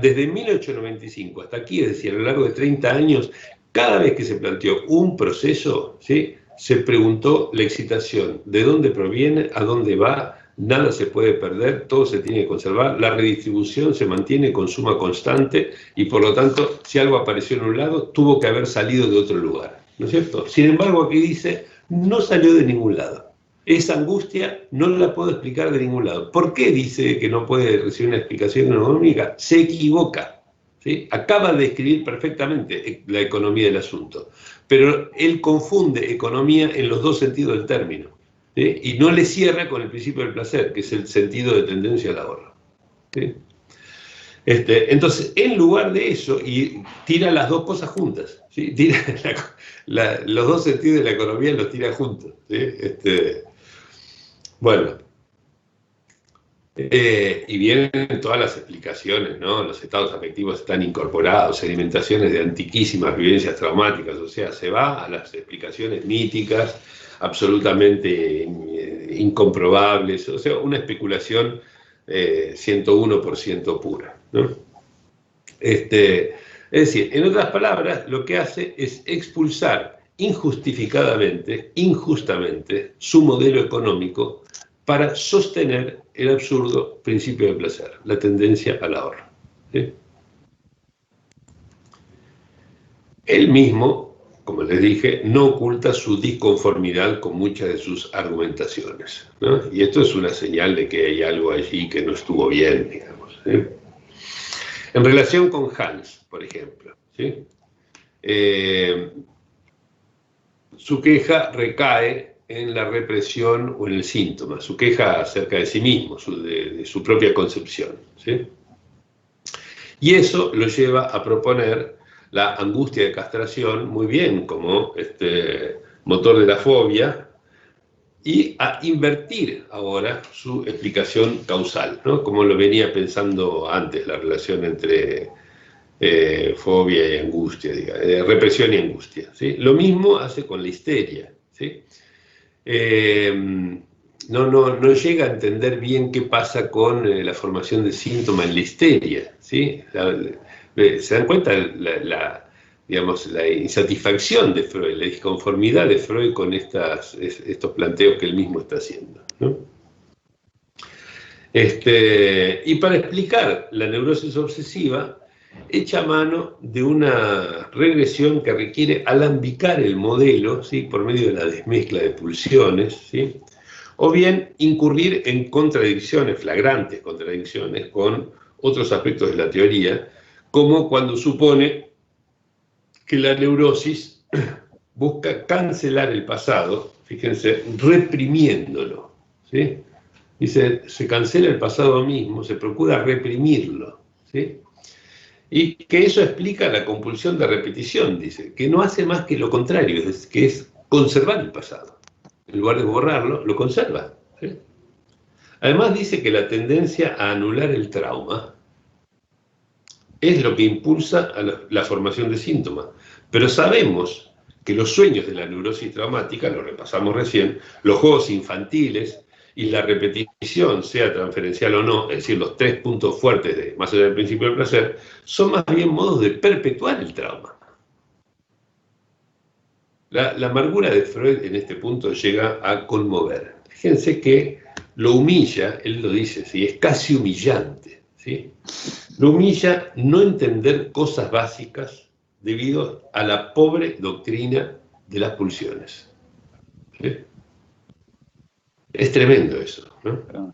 [SPEAKER 1] desde 1895 hasta aquí, es decir, a lo largo de 30 años, cada vez que se planteó un proceso, ¿sí? Se preguntó la excitación, de dónde proviene, a dónde va, nada se puede perder, todo se tiene que conservar, la redistribución se mantiene con suma constante y por lo tanto, si algo apareció en un lado, tuvo que haber salido de otro lugar, ¿no es cierto? Sin embargo, aquí dice, no salió de ningún lado. Esa angustia no la puedo explicar de ningún lado. ¿Por qué dice que no puede recibir una explicación económica? Se equivoca, ¿sí? Acaba de describir perfectamente la economía del asunto, pero él confunde economía en los dos sentidos del término, ¿sí? Y no le cierra con el principio del placer, que es el sentido de tendencia al ahorro, ¿sí? Entonces, en lugar de eso, y tira las dos cosas juntas, ¿sí? Tira los dos sentidos de la economía los tira juntos, ¿sí? Bueno, y vienen todas las explicaciones, ¿no? Los estados afectivos están incorporados, sedimentaciones de antiquísimas vivencias traumáticas, o sea, se va a las explicaciones míticas, absolutamente incomprobables, o sea, una especulación 101% pura, ¿no? Es decir, en otras palabras, lo que hace es expulsar injustificadamente, injustamente, su modelo económico para sostener el absurdo principio del placer, la tendencia al ahorro, ¿sí? Él mismo, como les dije, no oculta su disconformidad con muchas de sus argumentaciones, ¿no? Y esto es una señal de que hay algo allí que no estuvo bien, digamos. digamos, ¿sí? En relación con Hans, por ejemplo, ¿sí? Su queja recae en la represión o en el síntoma, su queja acerca de sí mismo, de su propia concepción, ¿sí? Y eso lo lleva a proponer la angustia de castración muy bien como motor de la fobia y a invertir ahora su explicación causal, ¿no? Como lo venía pensando antes, la relación entre fobia y angustia, represión y angustia, ¿sí? Lo mismo hace con la histeria, ¿sí? No llega a entender bien qué pasa con la formación de síntomas en la histeria, ¿sí? ¿Se dan cuenta digamos, la insatisfacción de Freud, la disconformidad de Freud con estos planteos que él mismo está haciendo, ¿no? Y para explicar la neurosis obsesiva, echa mano de una regresión que requiere alambicar el modelo, ¿sí? Por medio de la desmezcla de pulsiones, ¿sí? O bien incurrir en contradicciones, flagrantes contradicciones, con otros aspectos de la teoría, como cuando supone que la neurosis busca cancelar el pasado, fíjense, reprimiéndolo, ¿sí? Dice, se cancela el pasado mismo, se procura reprimirlo, ¿sí? Y que eso explica la compulsión de repetición, dice, que no hace más que lo contrario, que es conservar el pasado. En lugar de borrarlo, lo conserva, ¿sí? Además dice que la tendencia a anular el trauma es lo que impulsa a la formación de síntomas. Pero sabemos que los sueños de la neurosis traumática, lo repasamos recién, los juegos infantiles y la repetición, sea transferencial o no, es decir, los 3 puntos fuertes de más allá del principio del placer, son más bien modos de perpetuar el trauma. La amargura de Freud en este punto llega a conmover. Fíjense que lo humilla, él lo dice, ¿sí? Es casi humillante, ¿sí? Lo humilla no entender cosas básicas debido a la pobre doctrina de las pulsiones, ¿sí? Es tremendo eso, ¿no?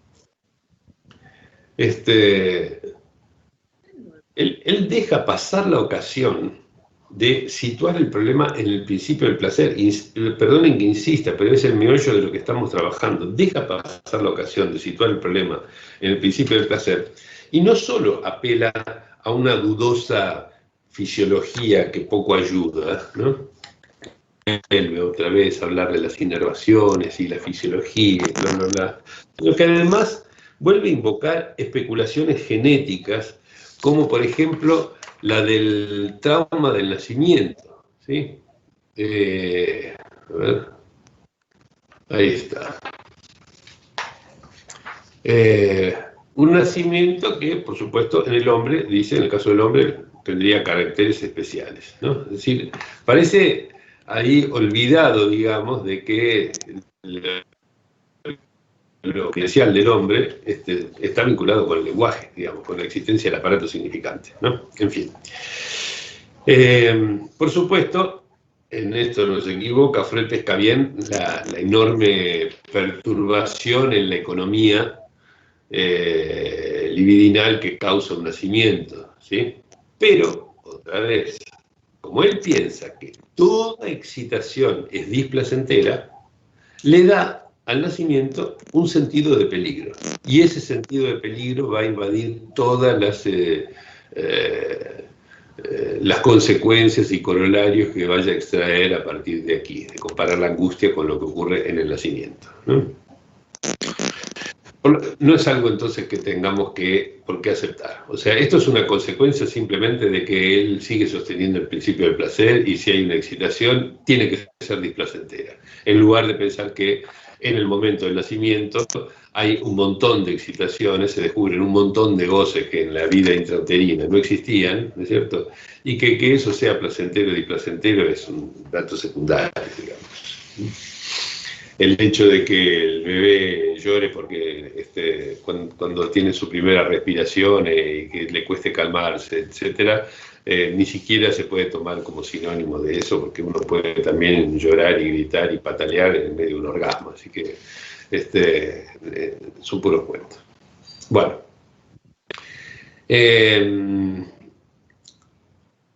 [SPEAKER 1] Él deja pasar la ocasión de situar el problema en el principio del placer. Perdonen que insista, pero es el meollo de lo que estamos trabajando. Deja pasar la ocasión de situar el problema en el principio del placer. Y no solo apela a una dudosa fisiología que poco ayuda, ¿no? Vuelve otra vez a hablar de las inervaciones y la fisiología, bla, bla, bla. Sino que además vuelve a invocar especulaciones genéticas, como por ejemplo la del trauma del nacimiento, ¿sí? A ver, ahí está. Un nacimiento que, por supuesto, en el hombre, dice, en el caso del hombre, tendría caracteres especiales, ¿no? Es decir, parece ahí olvidado, digamos, de que lo esencial del hombre está vinculado con el lenguaje, digamos, con la existencia del aparato significante, ¿no? En fin. Por supuesto, en esto no se equivoca, Freud pesca bien la enorme perturbación en la economía libidinal que causa un nacimiento, ¿sí? Pero, otra vez, como él piensa que toda excitación es displacentera, le da al nacimiento un sentido de peligro. Y ese sentido de peligro va a invadir todas las consecuencias y corolarios que vaya a extraer a partir de aquí, de comparar la angustia con lo que ocurre en el nacimiento, ¿no? No es algo entonces que tengamos por qué aceptar. O sea, esto es una consecuencia simplemente de que él sigue sosteniendo el principio del placer y si hay una excitación, tiene que ser displacentera. En lugar de pensar que en el momento del nacimiento hay un montón de excitaciones, se descubren un montón de goces que en la vida intrauterina no existían, ¿no es cierto? Y que eso sea placentero o displacentero es un dato secundario, digamos. El hecho de que el bebé llore porque cuando tiene su primera respiración y que le cueste calmarse, etc., ni siquiera se puede tomar como sinónimo de eso, porque uno puede también llorar y gritar y patalear en medio de un orgasmo, así que son puros cuentos. Bueno,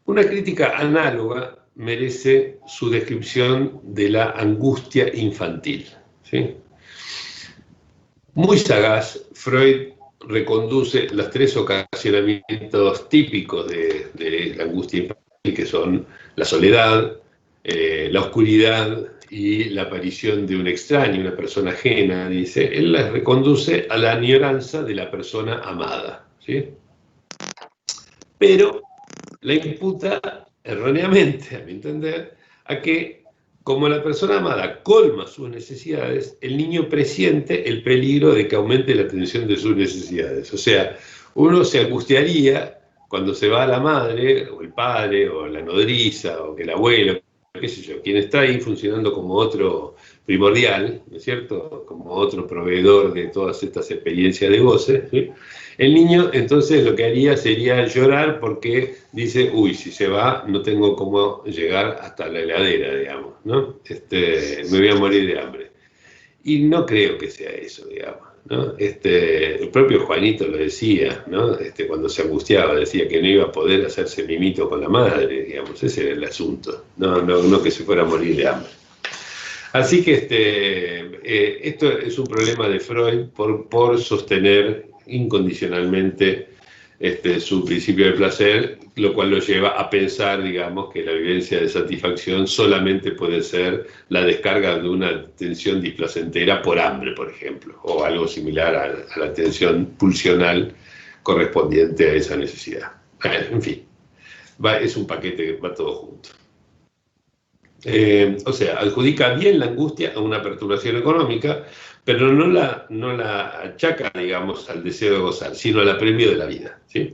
[SPEAKER 1] Una crítica análoga merece su descripción de la angustia infantil, ¿sí? Muy sagaz, Freud reconduce los tres ocasionamientos típicos de la angustia infantil, que son la soledad, la oscuridad y la aparición de un extraño, una persona ajena, dice. Él las reconduce a la añoranza de la persona amada, ¿sí? Pero la imputa erróneamente, a mi entender, a que como la persona amada colma sus necesidades, el niño presiente el peligro de que aumente la tensión de sus necesidades. O sea, uno se angustiaría cuando se va la madre, o el padre, o la nodriza, o que el abuelo, qué sé yo, quien está ahí funcionando como otro primordial, ¿no es cierto? Como otro proveedor de todas estas experiencias de goce, ¿sí? El niño entonces lo que haría sería llorar porque dice, uy, si se va no tengo cómo llegar hasta la heladera, digamos, ¿no? Me voy a morir de hambre. Y no creo que sea eso, digamos, ¿no? El propio Juanito lo decía, ¿no? Cuando se angustiaba decía que no iba a poder hacerse mimito con la madre, digamos, ese era el asunto, no que se fuera a morir de hambre. Así que esto es un problema de Freud por sostener incondicionalmente su principio de placer, lo cual lo lleva a pensar, digamos, que la vivencia de satisfacción solamente puede ser la descarga de una tensión displacentera por hambre, por ejemplo, o algo similar a la tensión pulsional correspondiente a esa necesidad. En fin, es un paquete que va todo junto. O sea, adjudica bien la angustia a una perturbación económica, pero no la achaca, digamos, al deseo de gozar, sino al apremio de la vida, ¿sí?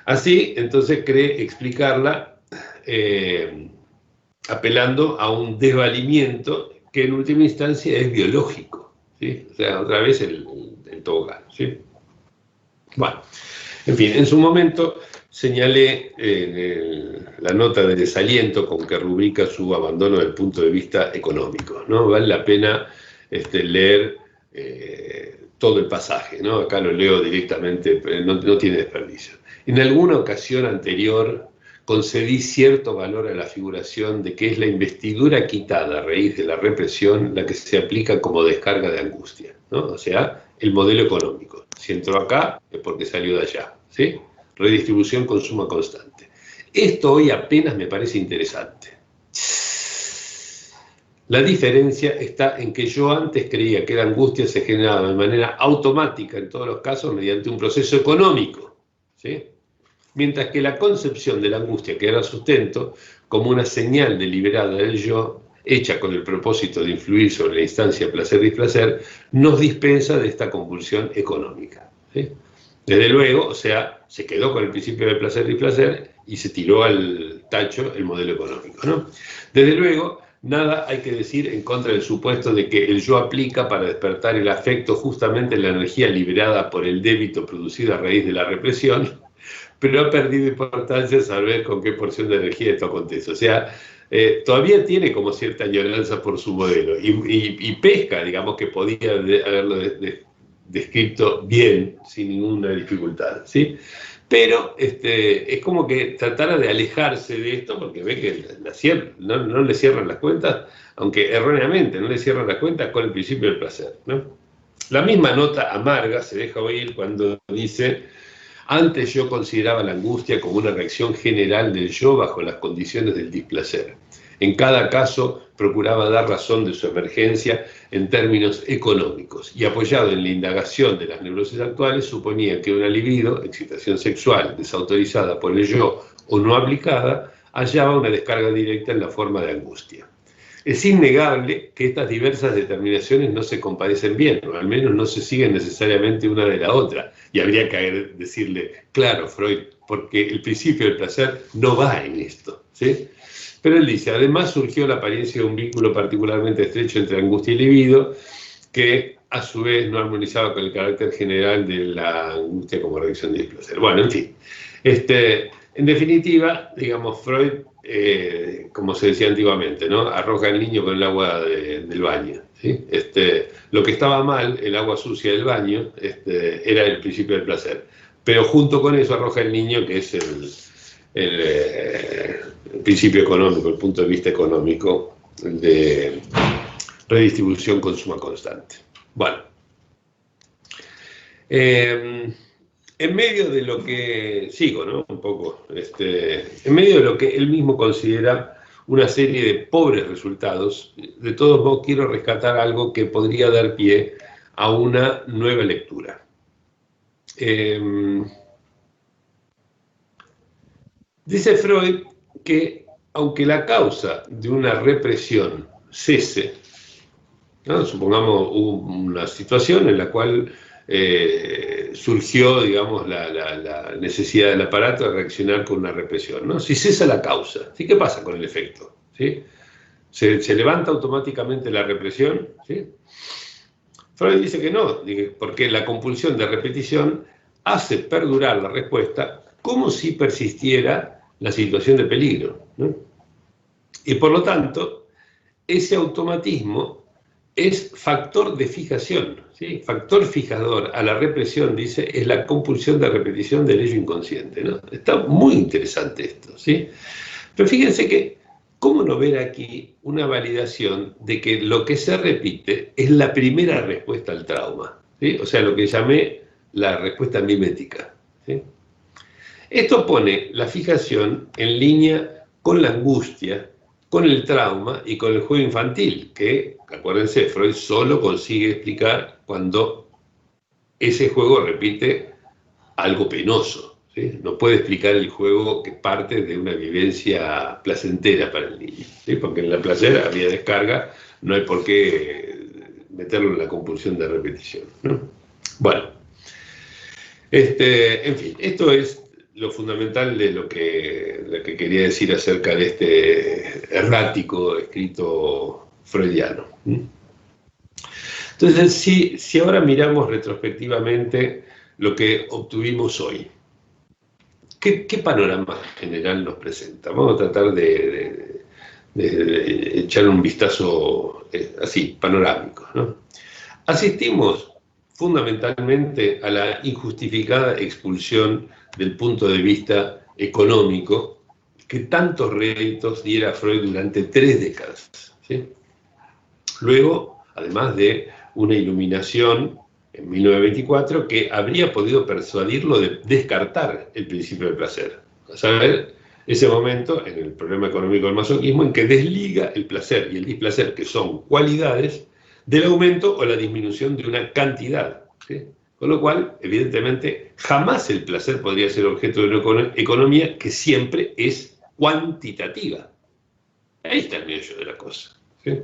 [SPEAKER 1] Así, entonces, cree explicarla apelando a un desvalimiento que en última instancia es biológico, ¿sí? O sea, otra vez el tobogán, ¿sí? Bueno, en fin, en su momento señalé la nota de desaliento con que rubrica su abandono desde el punto de vista económico, ¿no? Vale la pena leer todo el pasaje, ¿no? Acá lo leo directamente, no tiene desperdicio. En alguna ocasión anterior concedí cierto valor a la figuración de que es la investidura quitada a raíz de la represión la que se aplica como descarga de angustia, ¿no? O sea, el modelo económico. Si entró acá es porque salió de allá, ¿sí? Redistribución con suma constante. Esto hoy apenas me parece interesante. La diferencia está en que yo antes creía que la angustia se generaba de manera automática en todos los casos mediante un proceso económico, ¿sí? Mientras que la concepción de la angustia que era sustento como una señal deliberada del yo, hecha con el propósito de influir sobre la instancia placer-displacer, nos dispensa de esta compulsión económica, ¿sí? Desde luego, o sea, se quedó con el principio de placer-displacer y se tiró al tacho el modelo económico, ¿no? Desde luego, nada hay que decir en contra del supuesto de que el yo aplica para despertar el afecto justamente la energía liberada por el débito producido a raíz de la represión, pero ha perdido importancia saber con qué porción de energía esto acontece. O sea, todavía tiene como cierta añoranza por su modelo y pesca, digamos, que podía haberlo descrito bien, sin ninguna dificultad, ¿sí? Pero es como que tratara de alejarse de esto porque ve que no le cierran las cuentas, aunque erróneamente no le cierran las cuentas con el principio del placer, ¿no? La misma nota amarga se deja oír cuando dice: antes yo consideraba la angustia como una reacción general del yo bajo las condiciones del displacer. En cada caso procuraba dar razón de su emergencia en términos económicos y apoyado en la indagación de las neurosis actuales suponía que una libido, excitación sexual desautorizada por el yo o no aplicada, hallaba una descarga directa en la forma de angustia. Es innegable que estas diversas determinaciones no se compadecen bien, o al menos no se siguen necesariamente una de la otra. Y habría que decirle, claro, Freud, porque el principio del placer no va en esto, ¿sí? Pero él dice, además surgió la apariencia de un vínculo particularmente estrecho entre angustia y libido, que a su vez no armonizaba con el carácter general de la angustia como reacción de displacer. Bueno, en fin. En definitiva, digamos, Freud, como se decía antiguamente, ¿no? Arroja al niño con el agua del baño, ¿sí? Lo que estaba mal, el agua sucia del baño, era el principio del placer. pero junto con eso arroja el niño, que es el principio económico, el punto de vista económico de redistribución con suma constante. Bueno, en medio de lo que, sigo, ¿no? Un poco, en medio de lo que él mismo considera una serie de pobres resultados, de todos modos quiero rescatar algo que podría dar pie a una nueva lectura. Dice Freud que aunque la causa de una represión cese, ¿no? Supongamos una situación en la cual surgió, digamos, la necesidad del aparato de reaccionar con una represión, ¿no? Si cesa la causa, ¿sí? ¿Qué pasa con el efecto? ¿Sí? ¿Se levanta automáticamente la represión? ¿Sí? Freud dice que no, porque la compulsión de repetición hace perdurar la respuesta como si persistiera la situación de peligro, ¿no? Y por lo tanto, ese automatismo es factor de fijación, ¿sí? Factor fijador a la represión, dice, es la compulsión de repetición del ello inconsciente, ¿no? Está muy interesante esto, ¿sí? Pero fíjense que, ¿cómo no ver aquí una validación de que lo que se repite es la primera respuesta al trauma, ¿sí? O sea, lo que llamé la respuesta mimética, ¿sí? Esto pone la fijación en línea con la angustia, con el trauma y con el juego infantil, que, acuérdense, Freud solo consigue explicar cuando ese juego repite algo penoso, ¿sí? No puede explicar el juego que parte de una vivencia placentera para el niño, ¿sí? Porque en la placer había descarga, no hay por qué meterlo en la compulsión de repetición, ¿no? Bueno, en fin, esto es lo fundamental de lo que quería decir acerca de este errático escrito freudiano. Entonces, si ahora miramos retrospectivamente lo que obtuvimos hoy, ¿qué panorama general nos presenta? Vamos a tratar de echar un vistazo así, panorámico, ¿no? Asistimos fundamentalmente a la injustificada expulsión del punto de vista económico que tantos réditos diera Freud durante 3 décadas, ¿sí? Luego, además de una iluminación en 1924 que habría podido persuadirlo de descartar el principio del placer. A saber, ese momento en el problema económico del masoquismo en que desliga el placer y el displacer, que son cualidades, del aumento o la disminución de una cantidad, ¿sí? Con lo cual, evidentemente, jamás el placer podría ser objeto de una economía que siempre es cuantitativa. Ahí está el meollo de la cosa, ¿sí?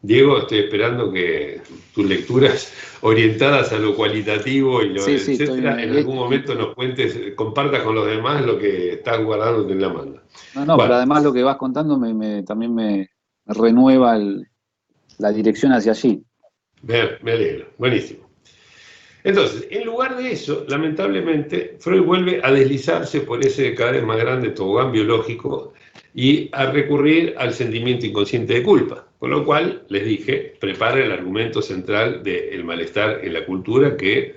[SPEAKER 1] Diego, estoy esperando que tus lecturas orientadas a lo cualitativo y lo etcétera, en algún momento nos cuentes, compartas con los demás lo que estás guardándote en la manga.
[SPEAKER 2] No, bueno, pero además lo que vas contando también me renueva la dirección hacia allí.
[SPEAKER 1] Me alegro, buenísimo. Entonces, en lugar de eso, lamentablemente, Freud vuelve a deslizarse por ese cada vez más grande tobogán biológico y a recurrir al sentimiento inconsciente de culpa. Con lo cual, les dije, prepara el argumento central del malestar en la cultura que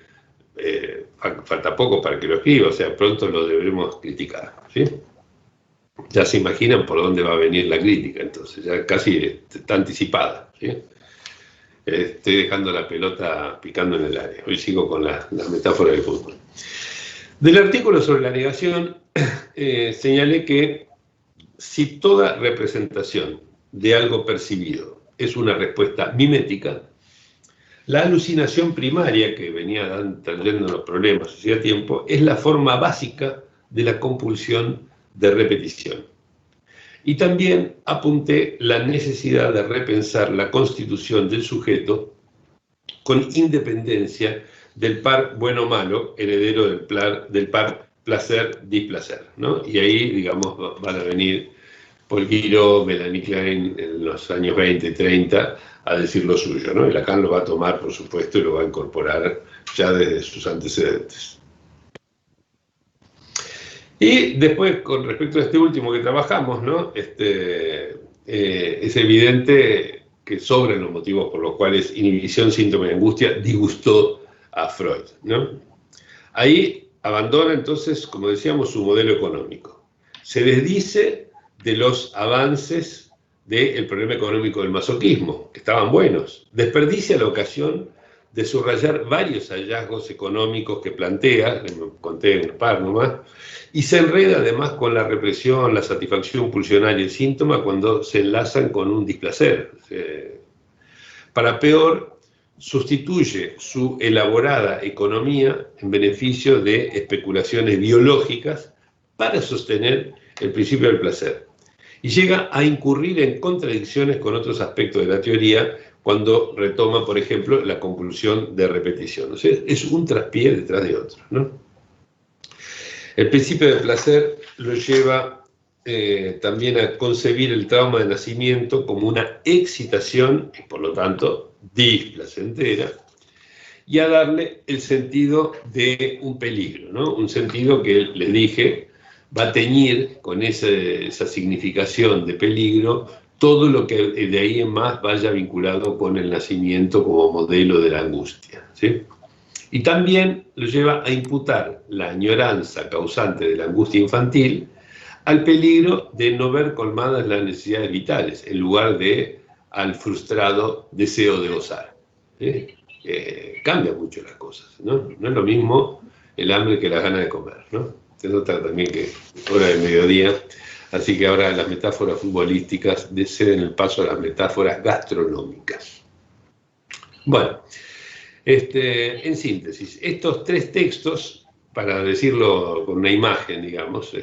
[SPEAKER 1] falta poco para que lo escriba, o sea, pronto lo deberemos criticar, ¿sí? Ya se imaginan por dónde va a venir la crítica, entonces, ya casi está anticipada, ¿sí? Estoy dejando la pelota picando en el área. Hoy sigo con la metáfora del fútbol. Del artículo sobre la negación, señalé que si toda representación de algo percibido es una respuesta mimética, la alucinación primaria que venía trayendo los problemas hacía tiempo es la forma básica de la compulsión de repetición. Y también apunté la necesidad de repensar la constitución del sujeto con independencia del par bueno-malo, heredero del par placer-displacer, ¿no? Y ahí, digamos, van a venir Paul Guiraud, Melanie Klein en los años 20 y 30 a decir lo suyo, ¿no? Y Lacan lo va a tomar, por supuesto, y lo va a incorporar ya desde sus antecedentes. Y después, con respecto a este último que trabajamos, ¿no? Es evidente que sobran los motivos por los cuales inhibición, síntoma y angustia disgustó a Freud, ¿no? Ahí abandona entonces, como decíamos, su modelo económico. Se desdice de los avances del problema económico del masoquismo, que estaban buenos. Desperdicia la ocasión de subrayar varios hallazgos económicos que plantea, conté un par nomás, y se enreda además con la represión, la satisfacción pulsional y el síntoma cuando se enlazan con un displacer. Para peor, sustituye su elaborada economía en beneficio de especulaciones biológicas para sostener el principio del placer. Y llega a incurrir en contradicciones con otros aspectos de la teoría cuando retoma, por ejemplo, la conclusión de repetición. O sea, es un traspié detrás de otro, ¿no? El principio del placer lo lleva también a concebir el trauma de nacimiento como una excitación y por lo tanto displacentera, y a darle el sentido de un peligro, ¿no? Un sentido que le dije va a teñir con esa significación de peligro todo lo que de ahí en más vaya vinculado con el nacimiento como modelo de la angustia, ¿sí? Y también lo lleva a imputar la añoranza causante de la angustia infantil al peligro de no ver colmadas las necesidades vitales, en lugar de al frustrado deseo de gozar. ¿Sí? Cambia mucho las cosas, ¿no? No es lo mismo el hambre que las ganas de comer, ¿no? Se nota también que es hora del mediodía, así que ahora las metáforas futbolísticas ceden el paso a las metáforas gastronómicas. Bueno, en síntesis, estos tres textos, para decirlo con una imagen, digamos,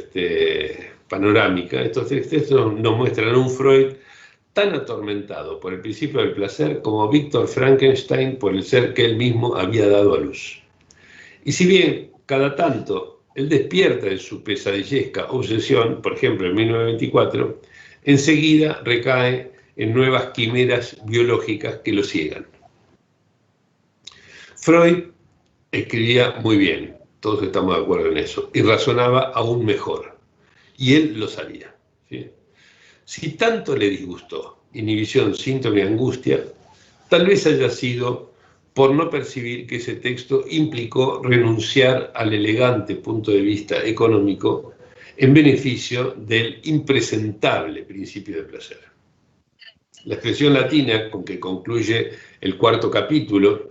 [SPEAKER 1] panorámica, estos tres textos nos muestran a un Freud tan atormentado por el principio del placer como Víctor Frankenstein por el ser que él mismo había dado a luz. Y si bien cada tanto él despierta de su pesadillesca obsesión, por ejemplo en 1924, enseguida recae en nuevas quimeras biológicas que lo ciegan. Freud escribía muy bien, todos estamos de acuerdo en eso, y razonaba aún mejor, y él lo sabía, ¿sí? Si tanto le disgustó inhibición, síntoma y angustia, tal vez haya sido por no percibir que ese texto implicó renunciar al elegante punto de vista económico en beneficio del impresentable principio de placer. La expresión latina con que concluye el cuarto capítulo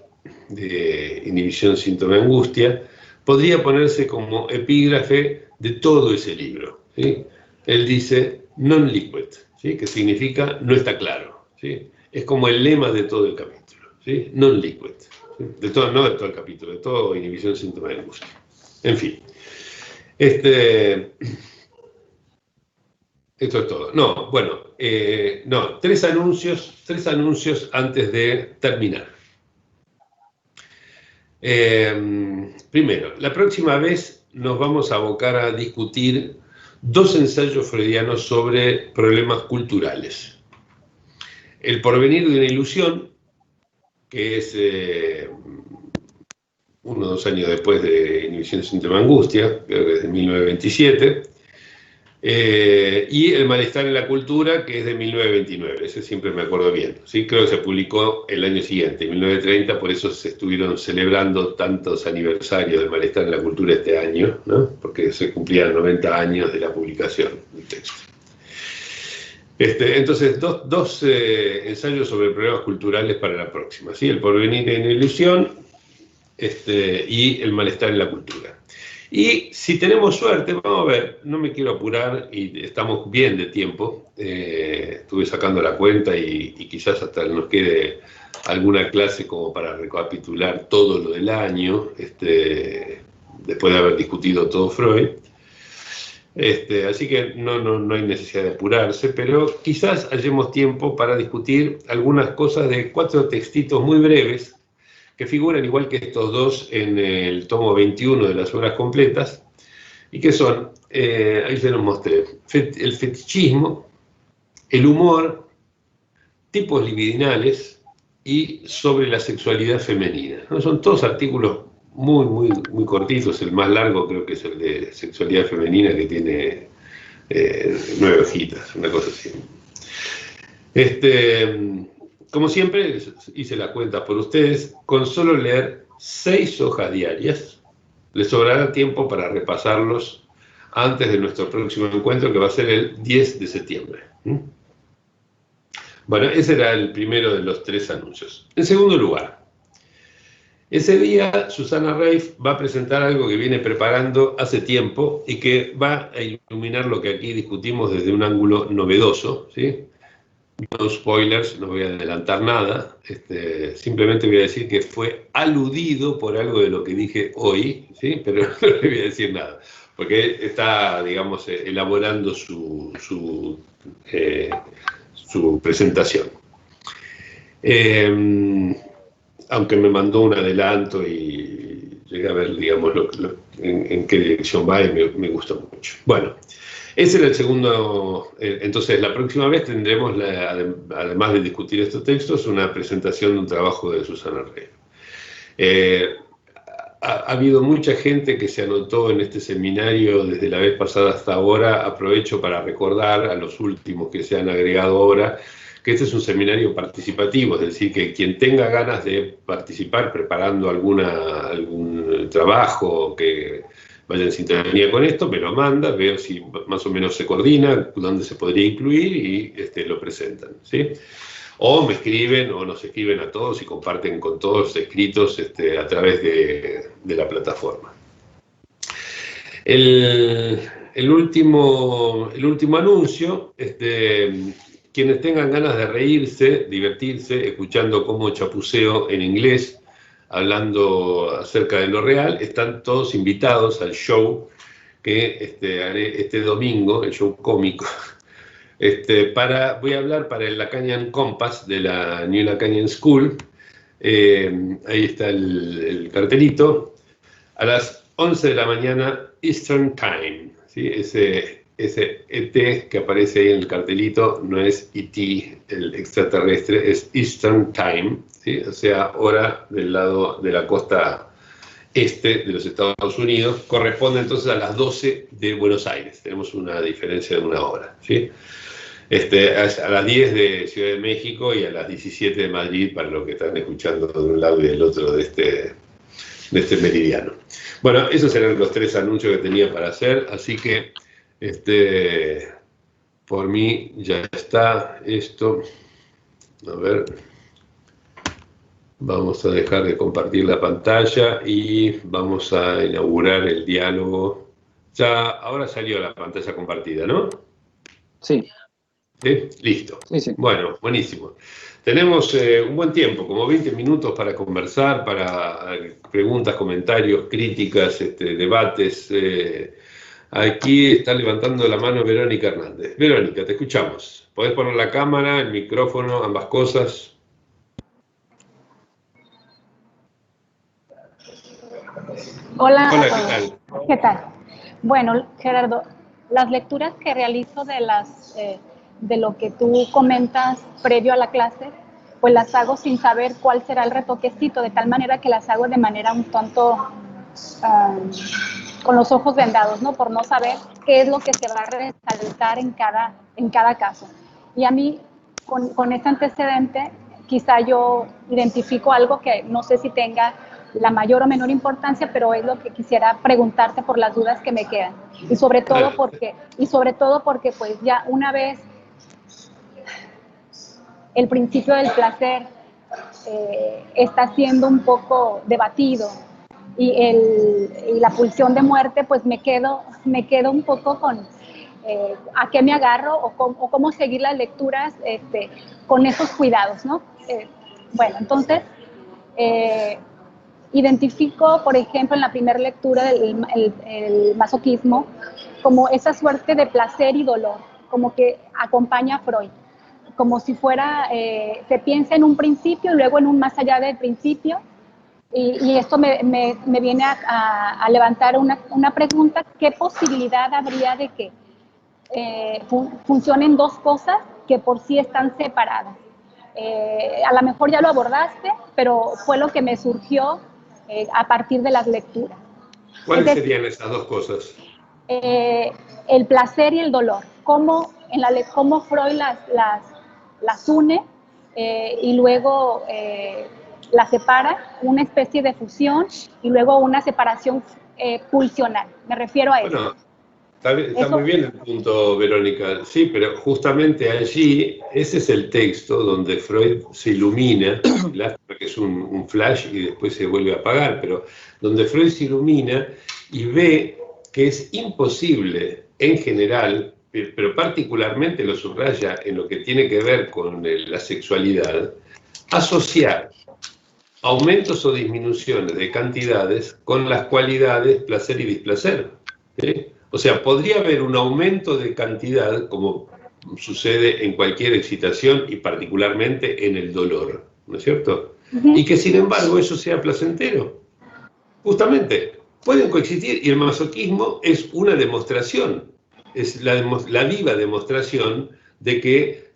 [SPEAKER 1] de Inhibición, síntoma y angustia podría ponerse como epígrafe de todo ese libro, ¿sí? Él dice non liquid, ¿sí? Que significa no está claro, ¿sí? Es como el lema de todo el capítulo, ¿sí? Non liquid, ¿sí? No de todo el capítulo, de todo Inhibición, síntoma y angustia. En fin, esto es todo. No, bueno, tres anuncios antes de terminar. Primero, la próxima vez nos vamos a abocar a discutir dos ensayos freudianos sobre problemas culturales. El porvenir de una ilusión, que es 1 o 2 años después de Inhibición, síntoma y angustia, creo que es de 1927, y El malestar en la cultura, que es de 1929, ese siempre me acuerdo bien, ¿sí? Creo que se publicó el año siguiente, en 1930, por eso se estuvieron celebrando tantos aniversarios del malestar en la cultura este año, ¿no? Porque se cumplían 90 años de la publicación del texto. Entonces, dos ensayos sobre problemas culturales para la próxima, ¿sí? El porvenir en ilusión y el malestar en la cultura. Y si tenemos suerte, vamos a ver, no me quiero apurar y estamos bien de tiempo, estuve sacando la cuenta y quizás hasta nos quede alguna clase como para recapitular todo lo del año, después de haber discutido todo Freud. Así que no hay necesidad de apurarse, pero quizás hallemos tiempo para discutir algunas cosas de 4 textitos muy breves que figuran igual que estos dos en el tomo 21 de las obras completas, y que son, ahí se los mostré, el fetichismo, el humor, tipos libidinales y sobre la sexualidad femenina, ¿no? Son todos artículos muy cortitos, el más largo creo que es el de sexualidad femenina, que tiene 9 hojitas, una cosa así. Como siempre, hice la cuenta por ustedes, con solo leer 6 hojas diarias, les sobrará tiempo para repasarlos antes de nuestro próximo encuentro, que va a ser el 10 de septiembre. Bueno, ese era el primero de los 3 anuncios. En segundo lugar, ese día Susana Reif va a presentar algo que viene preparando hace tiempo y que va a iluminar lo que aquí discutimos desde un ángulo novedoso, ¿sí? No spoilers, no voy a adelantar nada, simplemente voy a decir que fue aludido por algo de lo que dije hoy, ¿sí? Pero no le voy a decir nada, porque está, digamos, elaborando su presentación. Aunque me mandó un adelanto y llegué a ver, digamos, en qué dirección va y me gustó mucho. Bueno, ese era el segundo. Entonces, la próxima vez tendremos, además de discutir estos textos, una presentación de un trabajo de Susana Reif. Ha habido mucha gente que se anotó en este seminario desde la vez pasada hasta ahora. Aprovecho para recordar a los últimos que se han agregado ahora que este es un seminario participativo, es decir, que quien tenga ganas de participar preparando algún trabajo que vaya en sintonía con esto, me lo manda, veo si más o menos se coordina, dónde se podría incluir y lo presentan, ¿sí? O me escriben o nos escriben a todos y comparten con todos escritos a través de la plataforma. El último anuncio, quienes tengan ganas de reírse, divertirse, escuchando cómo chapuceo en inglés, hablando acerca de lo real, están todos invitados al show que haré este domingo, el show cómico. Voy a hablar para el Lacanian Compass de la New Lacanian School. Ahí está el cartelito. A las 11 de la mañana, Eastern Time. ¿Sí? Ese ET que aparece ahí en el cartelito no es ET, el extraterrestre, es Eastern Time, ¿sí? O sea, hora del lado de la costa este de los Estados Unidos. Corresponde entonces a las 12 de Buenos Aires. Tenemos una diferencia de una hora, ¿sí? A las 10 de Ciudad de México y a las 17 de Madrid, para los que están escuchando de un lado y del otro de este meridiano. Bueno, esos eran los 3 anuncios que tenía para hacer, así que por mí ya está esto. A ver, vamos a dejar de compartir la pantalla y vamos a inaugurar el diálogo. Ya, ahora salió la pantalla compartida, ¿no?
[SPEAKER 2] Sí.
[SPEAKER 1] ¿Sí? Listo.
[SPEAKER 2] Sí.
[SPEAKER 1] Bueno, buenísimo. Tenemos un buen tiempo, como 20 minutos para conversar, para preguntas, comentarios, críticas, debates. Aquí está levantando la mano Verónica Hernández. Verónica, te escuchamos. ¿Podés poner la cámara, el micrófono, ambas cosas?
[SPEAKER 3] Hola,
[SPEAKER 1] ¿qué tal?
[SPEAKER 3] ¿Qué tal? Bueno, Gerardo, las lecturas que realizo de lo que tú comentas previo a la clase, pues las hago sin saber cuál será el retoquecito, de tal manera que las hago de manera un tanto con los ojos vendados, ¿no? Por no saber qué es lo que se va a resaltar en cada caso. Y a mí, con este antecedente, quizá yo identifico algo que no sé si tenga la mayor o menor importancia, pero es lo que quisiera preguntarte por las dudas que me quedan. Y sobre todo porque pues ya una vez el principio del placer está siendo un poco debatido y la pulsión de muerte, pues me quedo un poco con a qué me agarro o cómo seguir las lecturas con esos cuidados, ¿no? Bueno, entonces identifico, por ejemplo, en la primera lectura el masoquismo como esa suerte de placer y dolor, como que acompaña a Freud, como si fuera, se piensa en un principio y luego en un más allá del principio, y esto me viene a levantar una pregunta: ¿qué posibilidad habría de que funcionen dos cosas que por sí están separadas? A lo mejor ya lo abordaste, pero fue lo que me surgió a partir de las lecturas.
[SPEAKER 1] ¿Cuáles serían esas dos cosas?
[SPEAKER 3] El placer y el dolor. Cómo Freud las une y luego las separa, una especie de fusión y luego una separación pulsional. Me refiero a eso.
[SPEAKER 1] Bueno, está muy bien el punto, Verónica. Sí, pero justamente allí, ese es el texto donde Freud se ilumina, que es un flash y después se vuelve a apagar, pero donde Freud se ilumina y ve que es imposible en general, pero particularmente lo subraya en lo que tiene que ver con la sexualidad, asociar aumentos o disminuciones de cantidades con las cualidades placer y displacer. ¿Sí? O sea, podría haber un aumento de cantidad, como sucede en cualquier excitación y particularmente en el dolor, ¿no es cierto? Y que sin embargo eso sea placentero. Justamente, pueden coexistir y el masoquismo es una demostración, es la viva demostración de que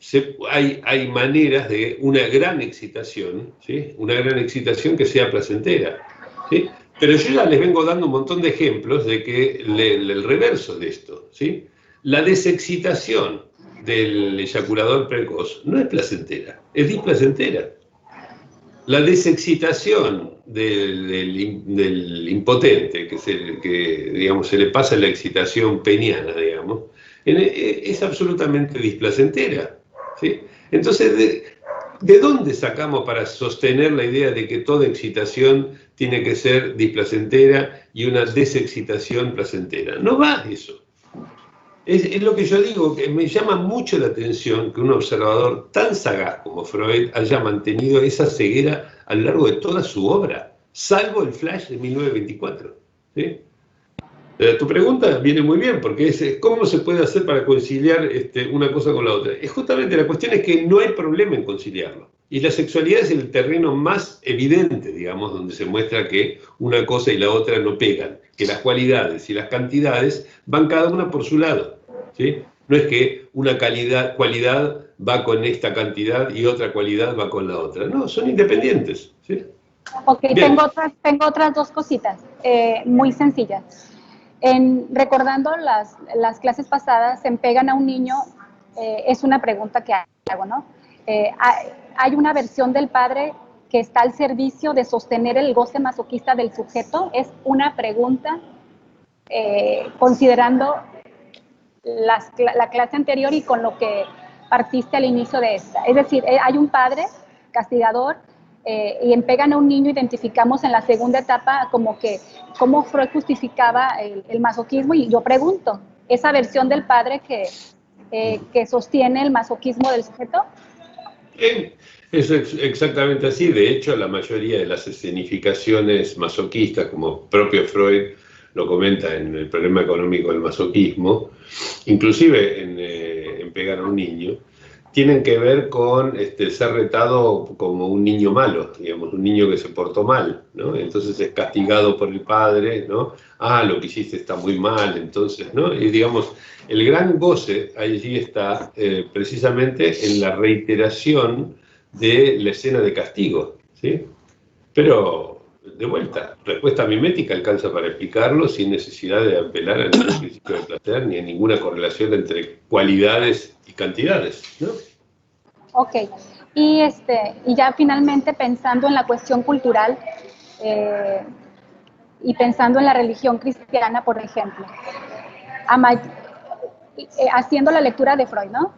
[SPEAKER 1] hay maneras de una gran excitación, ¿sí? Una gran excitación que sea placentera, ¿sí? Pero yo ya les vengo dando un montón de ejemplos de que el reverso de esto, ¿sí? La desexcitación del eyaculador precoz no es placentera, es displacentera. La desexcitación del impotente, que digamos, se le pasa la excitación peniana, digamos, es absolutamente displacentera, ¿sí? Entonces, ¿de dónde sacamos para sostener la idea de que toda excitación tiene que ser displacentera y una desexcitación placentera? No va eso. Es lo que yo digo, que me llama mucho la atención que un observador tan sagaz como Freud haya mantenido esa ceguera a lo largo de toda su obra, salvo el flash de 1924. ¿Sí? Tu pregunta viene muy bien, porque es ¿cómo se puede hacer para conciliar una cosa con la otra? Justamente la cuestión es que no hay problema en conciliarlo. Y la sexualidad es el terreno más evidente, digamos, donde se muestra que una cosa y la otra no pegan, que las cualidades y las cantidades van cada una por su lado, ¿sí? No es que una cualidad va con esta cantidad y otra cualidad va con la otra. No, son independientes, ¿sí?
[SPEAKER 3] Ok, tengo otras dos cositas muy sencillas. Recordando las clases pasadas, en Pegan a un niño, es una pregunta que hago, ¿no? Hay una versión del padre que está al servicio de sostener el goce masoquista del sujeto. Es una pregunta considerando la clase anterior y con lo que partiste al inicio de esta. Es decir, hay un padre castigador y en Pegan a un niño identificamos en la segunda etapa como que cómo Freud justificaba el masoquismo, y yo pregunto, ¿esa versión del padre que sostiene el masoquismo del sujeto?
[SPEAKER 1] Es exactamente así. De hecho, la mayoría de las escenificaciones masoquistas, como propio Freud lo comenta en el problema económico del masoquismo, inclusive en Pegar a un niño, tienen que ver con ser retado como un niño malo, digamos, un niño que se portó mal, ¿no? Entonces es castigado por el padre, ¿no? Ah, lo que hiciste está muy mal, entonces, ¿no? Y digamos, el gran goce allí está precisamente en la reiteración de la escena de castigo, ¿sí? Pero, de vuelta, respuesta mimética alcanza para explicarlo sin necesidad de apelar a ningún principio de placer ni a ninguna correlación entre cualidades y cantidades, ¿no?
[SPEAKER 3] Ok, y ya finalmente pensando en la cuestión cultural y pensando en la religión cristiana, por ejemplo, haciendo la lectura de Freud, ¿no?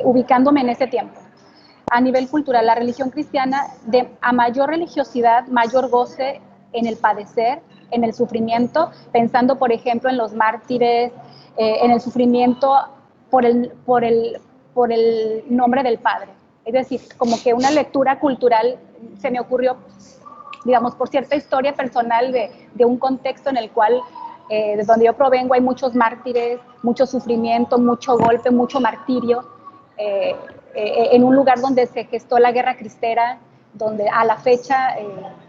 [SPEAKER 3] Ubicándome en ese tiempo. A nivel cultural, la religión cristiana, a mayor religiosidad, mayor goce en el padecer, en el sufrimiento, pensando, por ejemplo, en los mártires, en el sufrimiento por el nombre del Padre. Es decir, como que una lectura cultural se me ocurrió, digamos, por cierta historia personal de un contexto en el cual, de donde yo provengo, hay muchos mártires, mucho sufrimiento, mucho golpe, mucho martirio, en un lugar donde se gestó la guerra cristera, donde a la fecha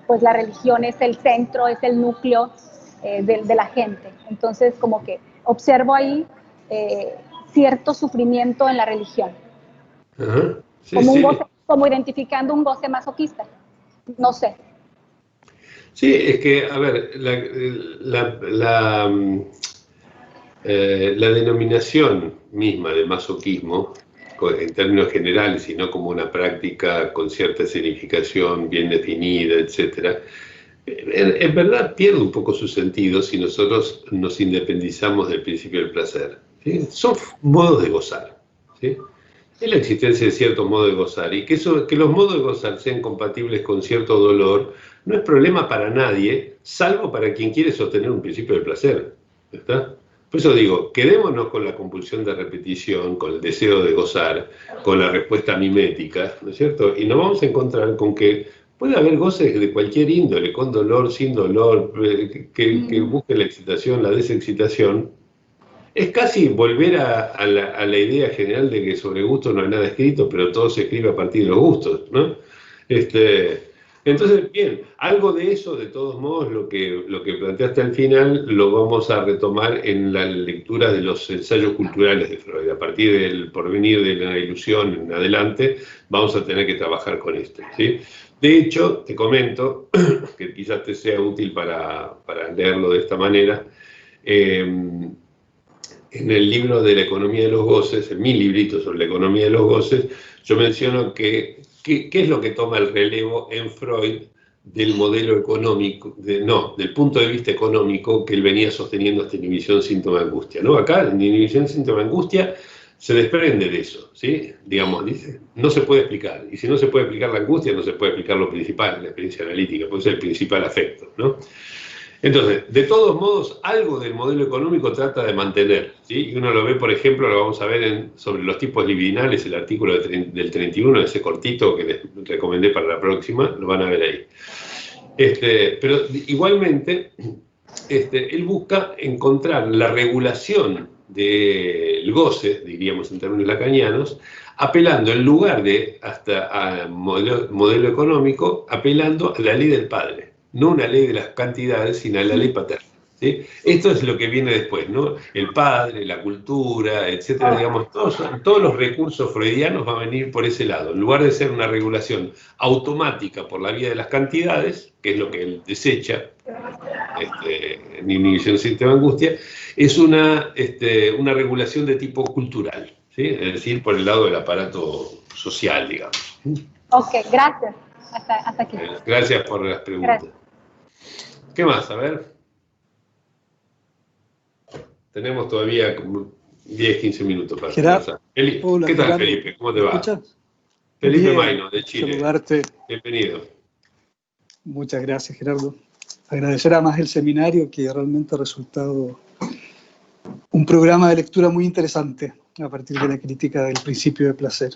[SPEAKER 3] pues la religión es el centro, es el núcleo de la gente. Entonces como que observo ahí cierto sufrimiento en la religión.
[SPEAKER 1] Ajá. Sí,
[SPEAKER 3] como,
[SPEAKER 1] sí.
[SPEAKER 3] como identificando un goce masoquista. No sé.
[SPEAKER 1] Sí, es que, a ver, la denominación misma de masoquismo, en términos generales y no como una práctica con cierta significación bien definida, etcétera, En verdad pierde un poco su sentido si nosotros nos independizamos del principio del placer, ¿sí? Son modos de gozar, ¿sí? Es la existencia de ciertos modos de gozar, y que los modos de gozar sean compatibles con cierto dolor no es problema para nadie, salvo para quien quiere sostener un principio del placer, ¿está? Por eso digo, quedémonos con la compulsión de repetición, con el deseo de gozar, con la respuesta mimética, ¿no es cierto? Y nos vamos a encontrar con que puede haber goces de cualquier índole, con dolor, sin dolor, que busquen la excitación, la desexcitación. Es casi volver a la idea general de que sobre gustos no hay nada escrito, pero todo se escribe a partir de los gustos, ¿no? Entonces, bien, algo de eso, de todos modos, lo que planteaste al final, lo vamos a retomar en la lectura de los ensayos culturales de Freud. A partir del porvenir de la ilusión en adelante, vamos a tener que trabajar con esto, ¿sí? De hecho, te comento, que quizás te sea útil para leerlo de esta manera, en el libro de la economía de los goces, en mi librito sobre la economía de los goces, yo menciono qué es lo que toma el relevo en Freud del modelo económico, del punto de vista económico que él venía sosteniendo hasta inhibición, síntoma, angustia, ¿no? Acá, en inhibición, síntoma, angustia, se desprende de eso, ¿sí? Digamos, dice, no se puede explicar. Y si no se puede explicar la angustia, no se puede explicar lo principal, la experiencia analítica, porque es el principal afecto, ¿no? Entonces, de todos modos, algo del modelo económico trata de mantener, ¿sí? Y uno lo ve, por ejemplo, lo vamos a ver sobre los tipos libidinales, el artículo del 31, ese cortito que les recomendé para la próxima, lo van a ver ahí. Pero igualmente, él busca encontrar la regulación del goce, diríamos en términos lacanianos, apelando en lugar de hasta a modelo económico, apelando a la ley del padre. No una ley de las cantidades, sino a la ley paterna, ¿sí? Esto es lo que viene después, ¿no? El padre, la cultura, etcétera, digamos, todos los recursos freudianos van a venir por ese lado. En lugar de ser una regulación automática por la vía de las cantidades, que es lo que él desecha, en inhibición, síntoma, angustia, es una regulación de tipo cultural, ¿sí? Es decir, por el lado del aparato social, digamos.
[SPEAKER 3] Ok, gracias. Hasta aquí.
[SPEAKER 1] Gracias por las preguntas. Gracias. ¿Qué más? A ver. Tenemos todavía como 10, 15 minutos para conversar.
[SPEAKER 4] Hola,
[SPEAKER 1] ¿qué tal,
[SPEAKER 4] Gerardo?
[SPEAKER 1] Felipe? ¿Cómo te va?
[SPEAKER 4] ¿Escuchas?
[SPEAKER 1] Felipe
[SPEAKER 4] Bien,
[SPEAKER 1] Maino, de Chile.
[SPEAKER 4] Saludarte.
[SPEAKER 1] Bienvenido.
[SPEAKER 4] Muchas gracias, Gerardo. Agradecer además el seminario, que realmente ha resultado un programa de lectura muy interesante a partir de la crítica del principio de placer.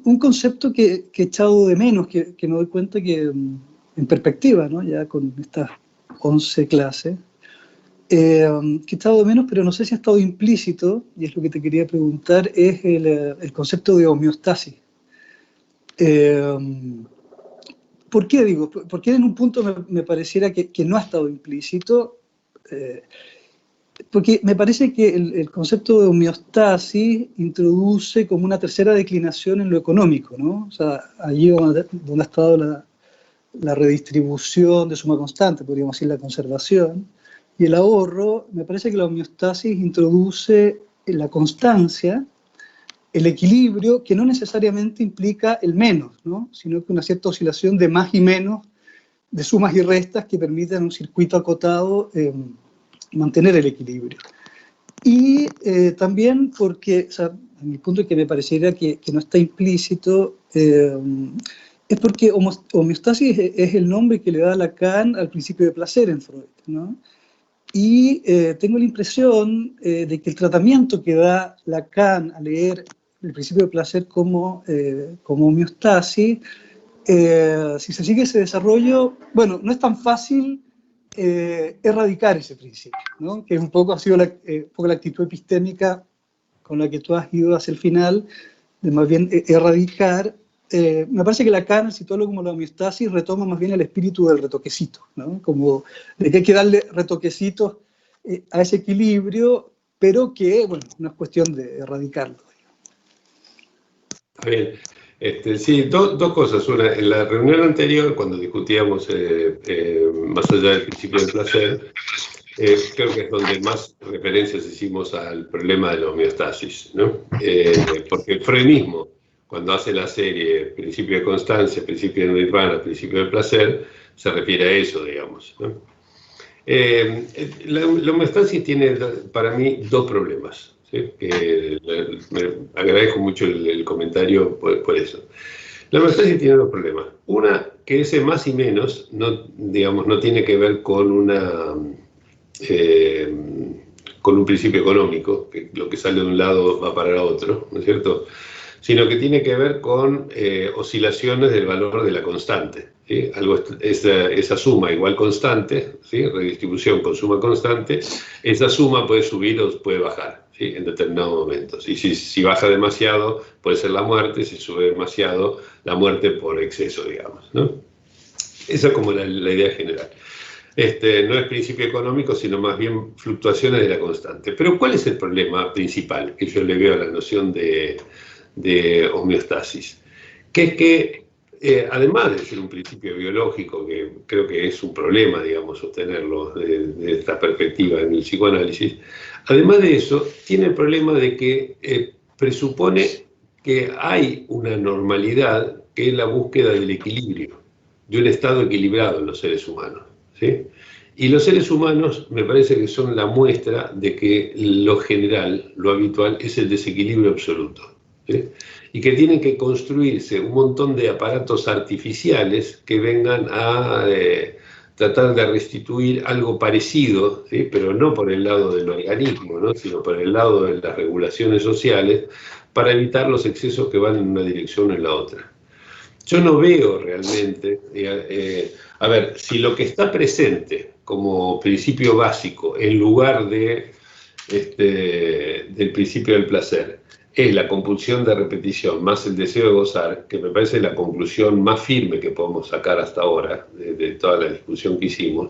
[SPEAKER 4] Un concepto que he echado de menos, que me doy cuenta que en perspectiva, ¿no? Ya con estas 11 clases, que he echado de menos, pero no sé si ha estado implícito, y es lo que te quería preguntar, es el concepto de homeostasis. ¿Por qué digo? Porque en un punto me pareciera que no ha estado implícito, porque me parece que el concepto de homeostasis introduce como una tercera declinación en lo económico, ¿no? O sea, allí donde ha estado la redistribución de suma constante, podríamos decir la conservación, y el ahorro, me parece que la homeostasis introduce la constancia, el equilibrio, que no necesariamente implica el menos, ¿no? Sino que una cierta oscilación de más y menos, de sumas y restas que permiten un circuito acotado mantener el equilibrio. Y también porque, o sea, a mi punto que me pareciera que no está implícito, es porque homeostasis es el nombre que le da Lacan al principio de placer en Freud, ¿no? Y tengo la impresión de que el tratamiento que da Lacan al leer el principio de placer como homeostasis, si se sigue ese desarrollo, bueno, no es tan fácil erradicar ese principio, ¿no? Que un poco ha sido la actitud epistémica con la que tú has ido hacia el final, de más bien erradicar. Me parece que Lacan, al situarlo como la homeostasis, retoma más bien el espíritu del retoquecito, ¿no? Como de que hay que darle retoquecitos a ese equilibrio, pero que, bueno, no es cuestión de erradicarlo.
[SPEAKER 1] Está bien. Sí, dos cosas. Una, en la reunión anterior, cuando discutíamos más allá del principio del placer, creo que es donde más referencias hicimos al problema de la homeostasis, ¿no? Porque Freud mismo, cuando hace la serie principio de constancia, principio de nirvana, principio de placer, se refiere a eso, digamos, ¿no? La homeostasis tiene para mí dos problemas, ¿sí? Me agradezco mucho el comentario por eso. La homeostasis tiene dos problemas. Una, que ese más y menos no, digamos, no tiene que ver con con un principio económico, que lo que sale de un lado va para el otro, ¿no es cierto? Sino que tiene que ver con oscilaciones del valor de la constante, ¿sí? Esa suma igual constante, ¿sí? Redistribución con suma constante, esa suma puede subir o puede bajar, ¿sí? En determinados momentos. Y si baja demasiado, puede ser la muerte; si sube demasiado, la muerte por exceso, digamos, ¿no? Esa es como la idea general. No es principio económico, sino más bien fluctuaciones de la constante. Pero ¿cuál es el problema principal que yo le veo a la noción de homeostasis? Que es que, además de ser un principio biológico, que creo que es un problema, digamos, sostenerlo de esta perspectiva en el psicoanálisis, además de eso, tiene el problema de que presupone que hay una normalidad, que es la búsqueda del equilibrio, de un estado equilibrado en los seres humanos, ¿sí? Y los seres humanos me parece que son la muestra de que lo general, lo habitual, es el desequilibrio absoluto, ¿sí? Y que tienen que construirse un montón de aparatos artificiales que vengan a tratar de restituir algo parecido, ¿sí? Pero no por el lado del organismo, ¿no? Sino por el lado de las regulaciones sociales, para evitar los excesos que van en una dirección o en la otra. Yo no veo realmente, a ver, si lo que está presente como principio básico, en lugar del principio del placer, es la compulsión de repetición más el deseo de gozar, que me parece la conclusión más firme que podemos sacar hasta ahora de toda la discusión que hicimos,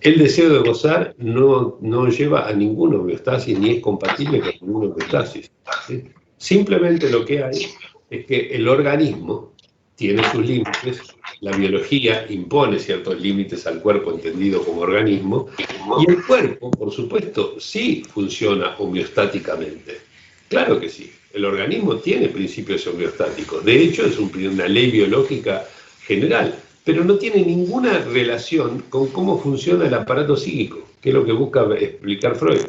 [SPEAKER 1] el deseo de gozar no lleva a ninguna homeostasis ni es compatible con ninguna homeostasis, ¿sí? Simplemente lo que hay es que el organismo tiene sus límites, la biología impone ciertos límites al cuerpo entendido como organismo, y el cuerpo, por supuesto, sí funciona homeostáticamente. Claro que sí, el organismo tiene principios homeostáticos, de hecho es una ley biológica general, pero no tiene ninguna relación con cómo funciona el aparato psíquico, que es lo que busca explicar Freud.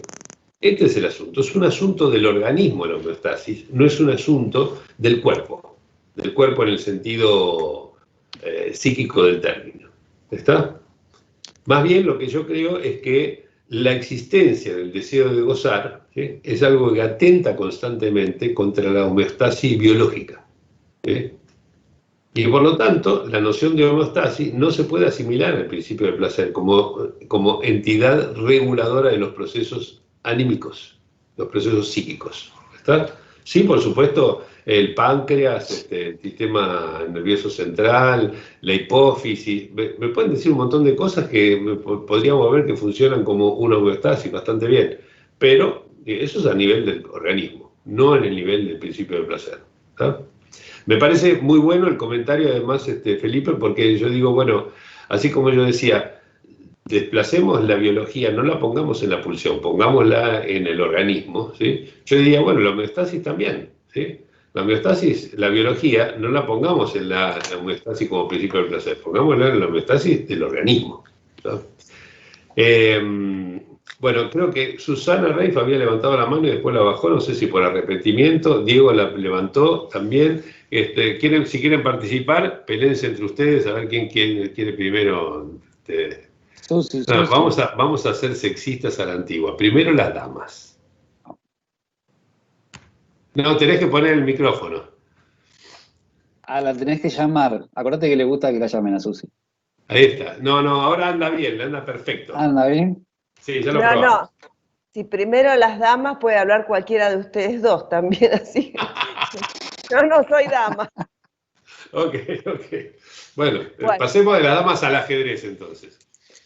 [SPEAKER 1] Este es el asunto, es un asunto del organismo la homeostasis, no es un asunto del cuerpo en el sentido psíquico del término. ¿Está? Más bien lo que yo creo es que la existencia del deseo de gozar, ¿sí?, es algo que atenta constantemente contra la homeostasis biológica, ¿sí? Y por lo tanto, la noción de homeostasis no se puede asimilar al principio del placer como entidad reguladora de los procesos anímicos, los procesos psíquicos. ¿Está? Sí, por supuesto, el páncreas, el sistema nervioso central, la hipófisis, me pueden decir un montón de cosas que podríamos ver que funcionan como una homeostasis bastante bien, pero eso es a nivel del organismo, no en el nivel del principio del placer. ¿Está? Me parece muy bueno el comentario, además, Felipe, porque yo digo, bueno, así como yo decía, desplacemos la biología, no la pongamos en la pulsión, pongámosla en el organismo, ¿sí? Yo diría, bueno, la homeostasis también, ¿sí? La homeostasis, la biología, no la pongamos en la homeostasis como principio del placer, pongámosla en la homeostasis del organismo, ¿no? Bueno, creo que Susana Reif había levantado la mano y después la bajó, no sé si por arrepentimiento. Diego la levantó también. Si quieren participar, peleense entre ustedes a ver quién quiere primero. No, vamos a ser sexistas a la antigua. Primero las damas. No, tenés que poner el micrófono.
[SPEAKER 2] La tenés que llamar. Acordate que le gusta que la llamen a Susi.
[SPEAKER 1] Ahí está. No, ahora anda bien, anda perfecto.
[SPEAKER 2] ¿Anda bien?
[SPEAKER 1] Sí, ya lo probamos.
[SPEAKER 5] No. Si primero las damas, puede hablar cualquiera de ustedes dos también, así. Yo no soy dama.
[SPEAKER 1] Ok. Bueno, pasemos de las damas al ajedrez entonces.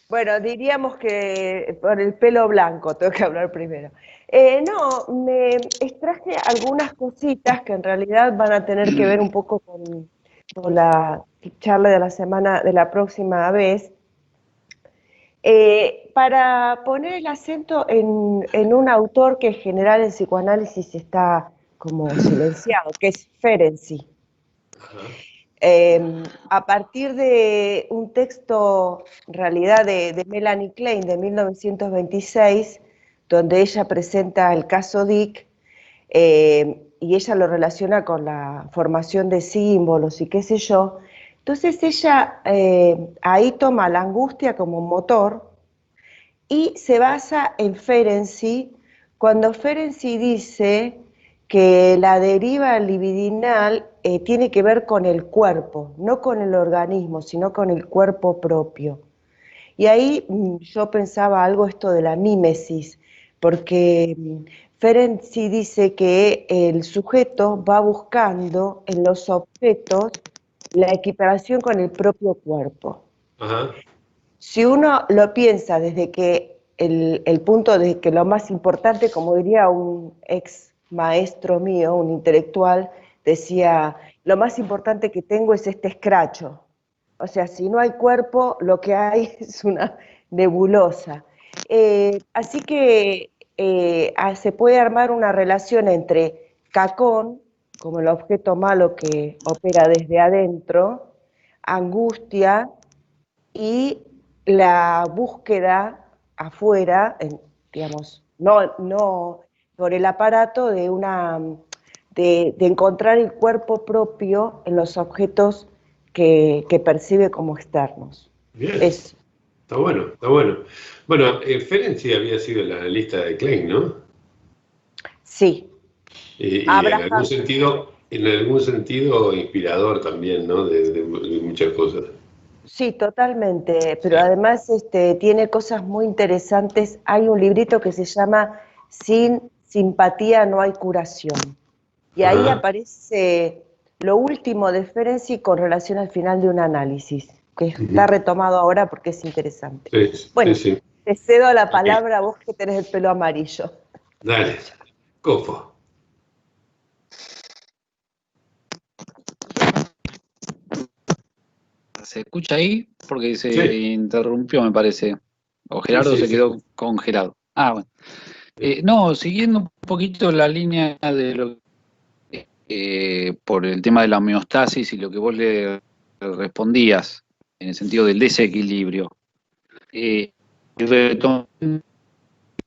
[SPEAKER 5] Bueno, diríamos que por el pelo blanco tengo que hablar primero. Me extraje algunas cositas que en realidad van a tener que ver un poco con la charla de la próxima vez. Para poner el acento en un autor que en general en psicoanálisis está como silenciado, que es Ferenczi.
[SPEAKER 1] Ajá.
[SPEAKER 5] A partir de un texto, en realidad, de Melanie Klein de 1926, donde ella presenta el caso Dick, y ella lo relaciona con la formación de símbolos y qué sé yo. Entonces ella ahí toma la angustia como motor y se basa en Ferenczi, cuando Ferenczi dice que la deriva libidinal tiene que ver con el cuerpo, no con el organismo, sino con el cuerpo propio. Y ahí yo pensaba algo esto de la mímesis, porque Ferenczi dice que el sujeto va buscando en los objetos la equiparación con el propio cuerpo.
[SPEAKER 1] Ajá.
[SPEAKER 5] Si uno lo piensa desde que el punto de que lo más importante, como diría un ex maestro mío, un intelectual, decía, lo más importante que tengo es este escracho. O sea, si no hay cuerpo, lo que hay es una nebulosa. Así que se puede armar una relación entre cacón, como el objeto malo que opera desde adentro, angustia y la búsqueda afuera, digamos, no por el aparato de encontrar el cuerpo propio en los objetos que percibe como externos.
[SPEAKER 1] Bien,
[SPEAKER 5] Eso.
[SPEAKER 1] está bueno, está bueno. Bueno, Ferenczi había sido el analista de Klein, ¿no?
[SPEAKER 5] Sí,
[SPEAKER 1] Y
[SPEAKER 5] Abraham.
[SPEAKER 1] en algún sentido inspirador también, ¿no? De muchas cosas.
[SPEAKER 5] Sí, totalmente,
[SPEAKER 1] Sí.
[SPEAKER 5] pero además tiene cosas muy interesantes. Hay un librito que se llama Sin simpatía no hay curación. Y ahí
[SPEAKER 1] Ajá.
[SPEAKER 5] aparece lo último de Ferenczi con relación al final de un análisis, que está
[SPEAKER 1] Ujú.
[SPEAKER 5] retomado ahora porque es interesante.
[SPEAKER 1] Sí, sí,
[SPEAKER 5] Bueno,
[SPEAKER 1] sí.
[SPEAKER 5] te cedo la
[SPEAKER 1] Ok,
[SPEAKER 5] palabra a vos que tenés el pelo amarillo.
[SPEAKER 1] dale. Copo.
[SPEAKER 2] ¿Se escucha ahí? Porque se
[SPEAKER 1] Sí,
[SPEAKER 2] interrumpió, me parece. O
[SPEAKER 1] sí,
[SPEAKER 2] Gerardo
[SPEAKER 1] sí,
[SPEAKER 2] se
[SPEAKER 1] sí.
[SPEAKER 2] quedó congelado. Ah, bueno. No, siguiendo un poquito la línea de lo por el tema de la homeostasis y lo que vos le respondías en el sentido del desequilibrio. Y retomando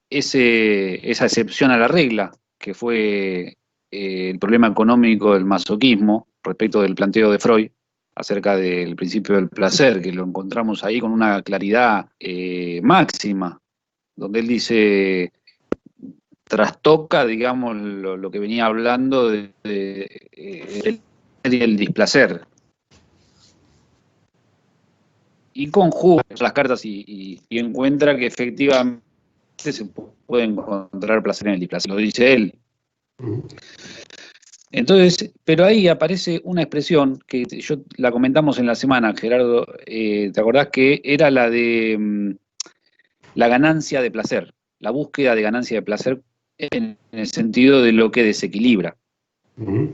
[SPEAKER 2] esa excepción a la regla, que fue el problema económico del masoquismo respecto del planteo de Freud acerca del principio del placer, que lo encontramos ahí con una claridad máxima, donde él dice, trastoca, digamos, lo que venía hablando del displacer. Y conjuga las cartas y encuentra que efectivamente se puede encontrar placer en el displacer, lo dice él.
[SPEAKER 1] Ujú.
[SPEAKER 2] Entonces, pero ahí aparece una expresión que yo la comentamos en la semana, Gerardo, ¿te acordás que era la de la ganancia de placer, la búsqueda de ganancia de placer en el sentido de lo que desequilibra?
[SPEAKER 1] Ujú.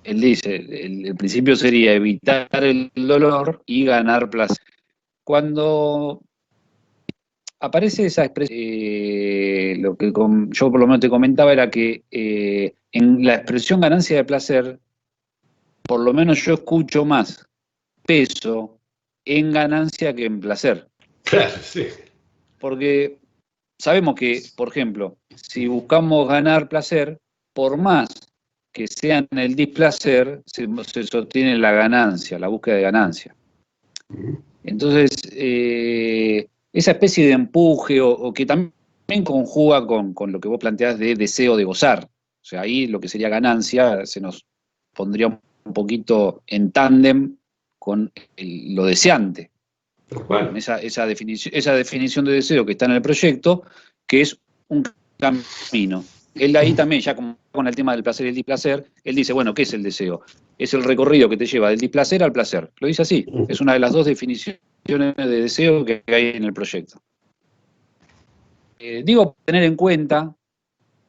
[SPEAKER 2] Él dice, el principio sería evitar el dolor y ganar placer. Cuando aparece esa expresión, lo que yo por lo menos te comentaba era que en la expresión ganancia de placer, por lo menos yo escucho más peso en ganancia que en placer.
[SPEAKER 1] Claro, sí.
[SPEAKER 2] Porque sabemos que, por ejemplo, si buscamos ganar placer, por más que sea en el displacer, se sostiene la ganancia, la búsqueda de ganancia.
[SPEAKER 1] Ujú.
[SPEAKER 2] Entonces, esa especie de empuje o que también conjuga con lo que vos planteás de deseo de gozar. O sea, ahí lo que sería ganancia se nos pondría un poquito en tándem con lo deseante,
[SPEAKER 1] Tal
[SPEAKER 2] con
[SPEAKER 1] cual.
[SPEAKER 2] esa definición de deseo que está en el proyecto, que es un camino. Él ahí también, ya con el tema del placer y el displacer, él dice, bueno, ¿qué es el deseo? Es el recorrido que te lleva del displacer al placer. Lo dice así, es una de las dos definiciones de deseo que hay en el proyecto. Digo, tener en cuenta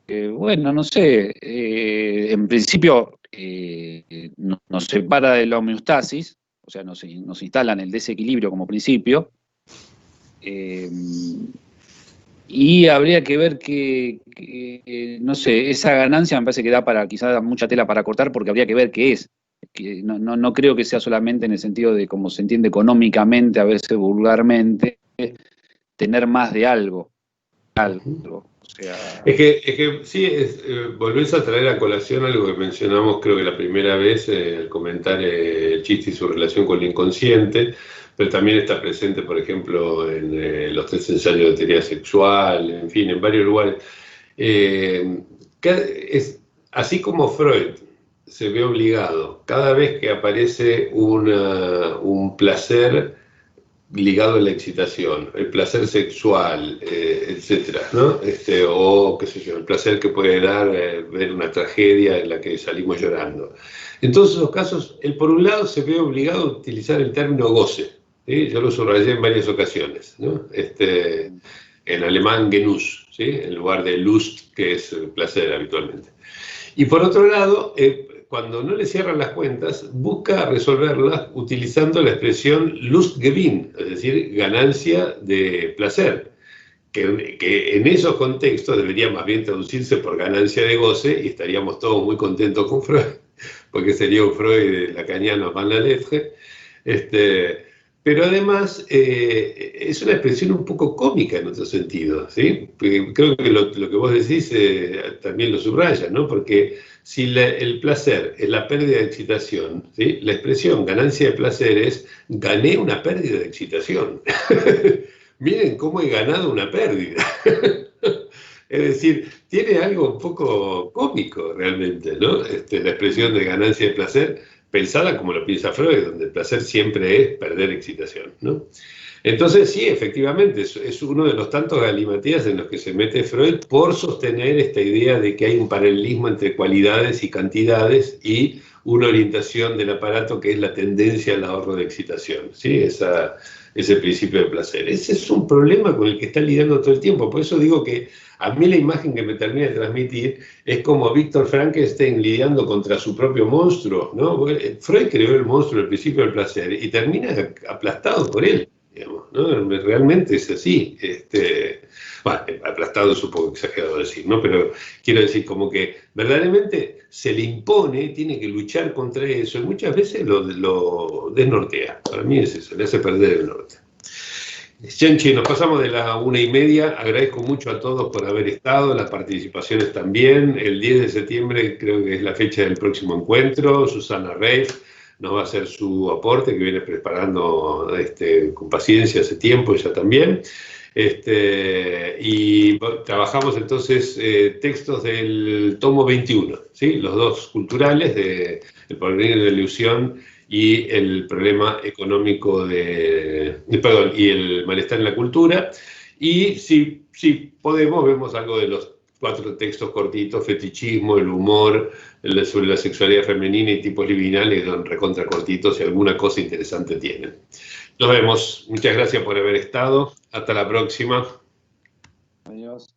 [SPEAKER 2] que, bueno, no sé, en principio nos separa de la homeostasis, o sea, nos instalan el desequilibrio como principio, Y habría que ver no sé, esa ganancia me parece que da para quizás mucha tela para cortar, porque habría que ver qué es. Que no creo que sea solamente en el sentido de cómo se entiende económicamente, a veces vulgarmente, tener más de algo. O sea,
[SPEAKER 1] Es que sí, volvés a traer a colación algo que mencionamos creo que la primera vez al comentar el chiste y su relación con el inconsciente, pero también está presente, por ejemplo, en los 3 ensayos de teoría sexual, en fin, en varios lugares. Eh, así como Freud se ve obligado cada vez que aparece un placer ligado a la excitación, el placer sexual, etcétera, ¿no? O, qué sé yo, el placer que puede dar ver una tragedia en la que salimos llorando. En todos esos casos, él por un lado se ve obligado a utilizar el término goce, ¿sí? Yo lo subrayé en varias ocasiones, ¿no? En alemán Genuss, ¿sí? En lugar de Lust, que es placer habitualmente. Y por otro lado, cuando no le cierran las cuentas, busca resolverlas utilizando la expresión Lustgewinn, es decir, ganancia de placer, que en esos contextos debería más bien traducirse por ganancia de goce y estaríamos todos muy contentos con Freud, porque sería un Freud lacaniano van la lettre. Pero además es una expresión un poco cómica en otro sentido, ¿sí? Porque creo que lo que vos decís también lo subraya, ¿no? Porque si el placer es la pérdida de excitación, ¿sí? La expresión ganancia de placer es gané una pérdida de excitación. Miren cómo he ganado una pérdida. Es decir, tiene algo un poco cómico realmente, ¿no? La expresión de ganancia de placer, pensada como lo piensa Freud, donde el placer siempre es perder excitación, ¿no? Entonces, sí, efectivamente, es uno de los tantos galimatías en los que se mete Freud por sostener esta idea de que hay un paralelismo entre cualidades y cantidades y una orientación del aparato que es la tendencia al ahorro de excitación, ¿sí? Ese principio de placer. Ese es un problema con el que está lidiando todo el tiempo. Por eso digo que a mí la imagen que me termina de transmitir es como Víctor Frankenstein lidiando contra su propio monstruo, ¿no? Freud creó el monstruo del principio del placer y termina aplastado por él, digamos, ¿no? Realmente es así. Bueno, aplastado es un poco exagerado decir, ¿no? Pero quiero decir, como que verdaderamente se le impone, tiene que luchar contra eso, y muchas veces lo desnortea. Para mí es eso, le hace perder el norte. Chenchi, nos pasamos de la 1:30. Agradezco mucho a todos por haber estado, las participaciones también. El 10 de septiembre creo que es la fecha del próximo encuentro. Susana Reif nos va a hacer su aporte, que viene preparando con paciencia hace tiempo, ella también. Y trabajamos entonces textos del tomo 21, ¿sí? Los dos culturales, de El porvenir de la ilusión y el problema económico y el malestar en la cultura. Y si podemos, vemos algo de los 4 textos cortitos: fetichismo, el humor, sobre la sexualidad femenina y tipos libidinales, son recontra cortitos y alguna cosa interesante tienen. Nos vemos. Muchas gracias por haber estado. Hasta la próxima.
[SPEAKER 2] adiós.